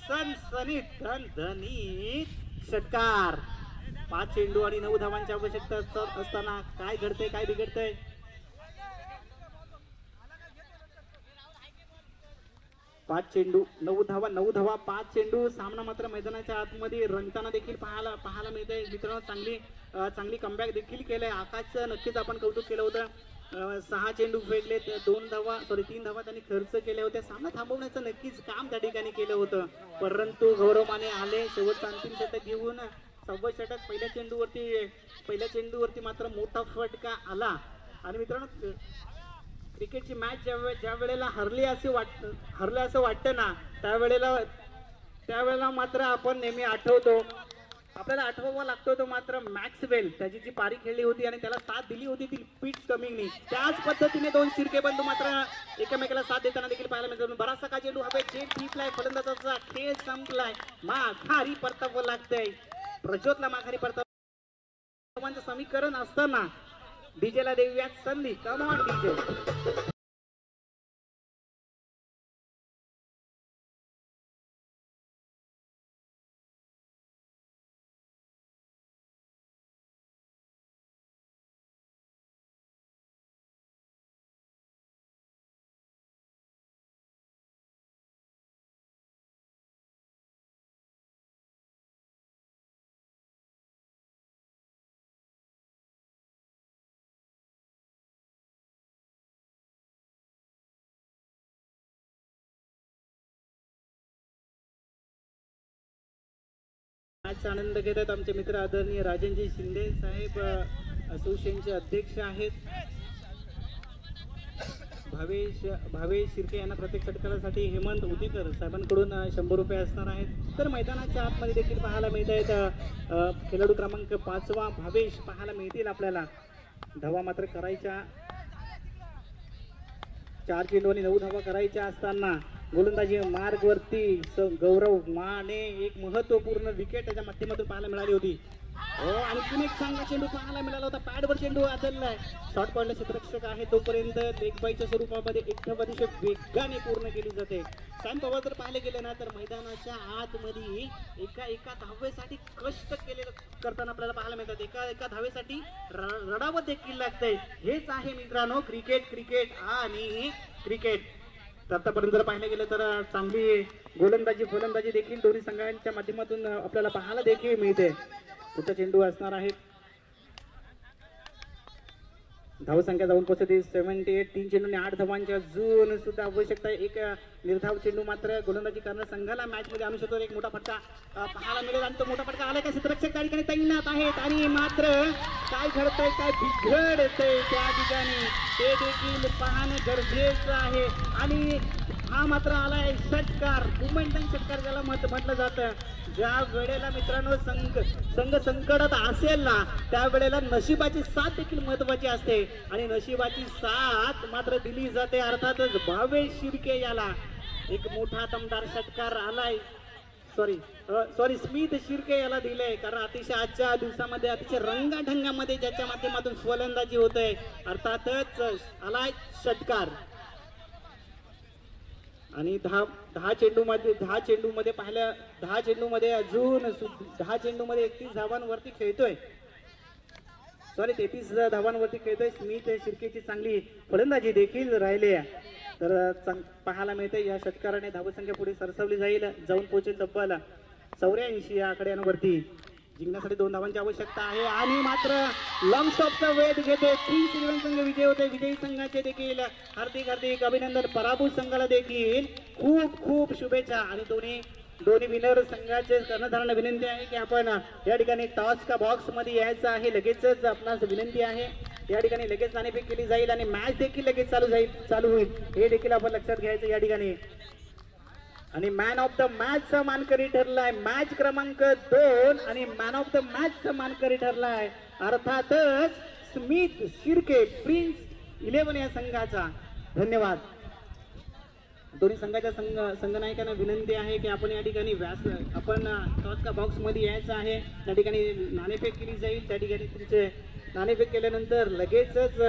सनसनीत धनधनीत षटकार. 5 चेंडू आणि 9 धावांची आवश्यकता असताना काय घडतंय, काय बिघडतंय? 5 चेंडू 9 धावा, 9 धावा 5 चेंडू. सामना मात्र मैदानाच्या आतमध्ये रंगताना देखील पाहायला मिळतंय मित्रांनो. चांगली कमबॅक देखील केलंय आकाशचं. नक्कीच आपण कौतुक केलं होतं. 6 चेंडू फेकले, 3 धावा त्यांनी खर्च केल्या होत्या. सामना थांबवण्याचं नक्कीच काम त्या ठिकाणी केलं होतं, परंतु गौरवाने आले शेवटचा अंतिम षटक घेऊन. 6वं षटक पहिल्या चेंडूवरती मात्र मोठा फटका आला. आणि मित्रांनो, क्रिकेटची मॅच ज्या वेळेला हरले असं वाटतं ना, त्यावेळेला मात्र आपण नेहमी आपल्याला आठवावा लागतो तो मात्र मॅक्सवेल. त्याची जी पारी खेळली होती आणि त्याला साथ दिली होती ती पीट कमिंगनी, त्याच पद्धतीने 2 शिर्के बंधू मात्र एकमेकाला साथ देताना देखील पाहायला मिळतो. बराचसा का चेंडू हवे, चेंड टिपलाय, फलंदाजाचा खेळ संपलाय, माघारी परतावं लागतंय. प्रज्योतला माघारी परतावं समीकरण असताना डीजेला देऊया संधी. Come on DJ. मॅचचा आनंद घेत आहेत आमचे मित्र आदरणीय राजनजी शिंदे साहेब, असोसिएशनचे अध्यक्ष आहेत. भावेश शिर्के यांना प्रत्येक षटकारासाठी हेमंत उदेकर साहेबांकडून 100 रुपये असणार आहेत. तर मैदानाच्या आतमध्ये देखील पाहायला मिळत आहेत खेळाडू क्रमांक 5वा भावेश पाहायला मिळतील आपल्याला. धावा मात्र करायच्या, 4 चेंडू आणि 9 धावा करायच्या असताना गोलंदाजी मार्गवरती गौरव माने एक महत्वपूर्ण विकेट त्याच्या माध्यमातून पाहायला मिळाली होती. आणखीन एक चांगला चेंडू पाहायला मिळाला होता. पॅडवर चेंडू आदळलाय. शॉर्ट पॉइंटला क्षेत्ररक्षक आहे तोपर्यंत लेगबाईच्या स्वरूपामध्ये एक धाव अतिशय वेगाने पूर्ण केली जाते. सॅम पवार जर पाहिले गेले ना, तर मैदानाच्या आतमध्ये एका धावेसाठी कष्ट करताना आपल्याला पाहायला मिळतात. एका धावेसाठी रडावं देखील लागतंय. हेच आहे मित्रांनो क्रिकेट आणि क्रिकेट. आतापर्यंत जर पाहिलं गेलं तर चांगली गोलंदाजी फलंदाजी देखील दोन्ही संघांच्या माध्यमातून आपल्याला पाहायला देखील मिळते. पुढचा चेंडू असणार आहे. धावसंख्या जाऊन पोहोचते 78. 3 चेंडू आणि 8 धावांची अजून सुद्धा आवश्यकता आहे. एक निर्धाव चेंडू मात्र गोलंदाजी करणाऱ्या संघाला मॅच मध्ये आणू शकतो. एक मोठा फटका पाहायला मिळेल आणि तो मोठा फटका आला का क्षेत्ररक्षक त्या ठिकाणी तैनात आहेत. आणि मात्र काय घडतंय, काय बिघडतंय त्या ठिकाणी ते देखील पाहणं गरजेचं आहे. आणि हा मात्र आलाय षटकार, मोमेंटम षटकार ज्याला म्हटलं जातं. ज्या वेळेला मित्रांनो संघ संकटात असेल ना, त्यावेळेला नशिबाची साथ देखील महत्वाची असते आणि नशिबाची साथ मात्र दिली जाते. अर्थातच भावेश शिर्के याला एक मोठा दमदार षटकार आलाय. सॉरी स्मिथ शिर्के याला दिलंय, कारण अतिशय आजच्या दिवसामध्ये अतिशय रंगाढंगामध्ये ज्याच्या माध्यमातून फलंदाजी होतय, अर्थातच आलाय षटकार. आणि 10 चेंडूमध्ये पाहिलं 10 चेंडूमध्ये अजून 10 चेंडूमध्ये 31 धावांवरती खेळतोय. 33 धावांवरती खेळतोय. स्मिथ शिर्केची चांगली फलंदाजी देखील राहिली आहे. तर पाहायला मिळते या षटकाराने धावसंख्या पुढे सरसवली जाऊन पोहोचेल तब्बल 84 या आकड्यांवरती. जिंकण्यासाठी 2 धावांची आवश्यकता आहे आणि मात्र लॉंग स्टॉपचा वेध घेते. किंग्स इलेव्हन संघ विजय होते. विजयी संघाचे देखील हार्दिक अभिनंदन. पराभूत संघाला देखील खूप शुभेच्छा. आणि दोन्ही विनर संघाचे कर्णधारांना विनंती आहे की आपण या ठिकाणी टॉस का बॉक्स मध्ये यायचं आहे. लगेचच आपणास विनंती आहे. या ठिकाणी लगेच नाणेफेक केली जाईल आणि मॅच देखील लगेच चालू होईल. हे देखील आपण लक्षात घ्यायचं या ठिकाणी. आणि मॅन ऑफ द मॅचचा मानकरी ठरलाय मॅच क्रमांक 2 आणि मॅन ऑफ द मॅचचा मानकरी ठरलाय अर्थातच स्मिथ शिर्के, प्रिन्स 11 या संघाचा. धन्यवाद. दोन्ही संघाच्या संघनायकांना विनंती आहे की आपण या ठिकाणी आपण टॉस का बॉक्स मध्ये यायचं आहे. त्या ठिकाणी नाणेफेक केली जाईल. त्या ठिकाणी तुमचे नाणेफेक केल्यानंतर लगेचच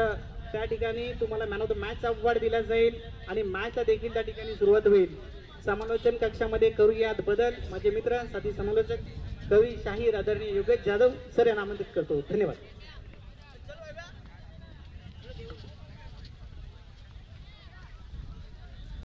त्या ठिकाणी तुम्हाला man of the match award दिला जाईल आणि मॅचला देखील त्या ठिकाणी सुरुवात होईल. समालोचन कक्षामध्ये करूयात बदल. माझे मित्र साथी समालोचक कवी शाहीर आदरणीय योगेश जाधव सर यांना आमंत्रित करतो. धन्यवाद.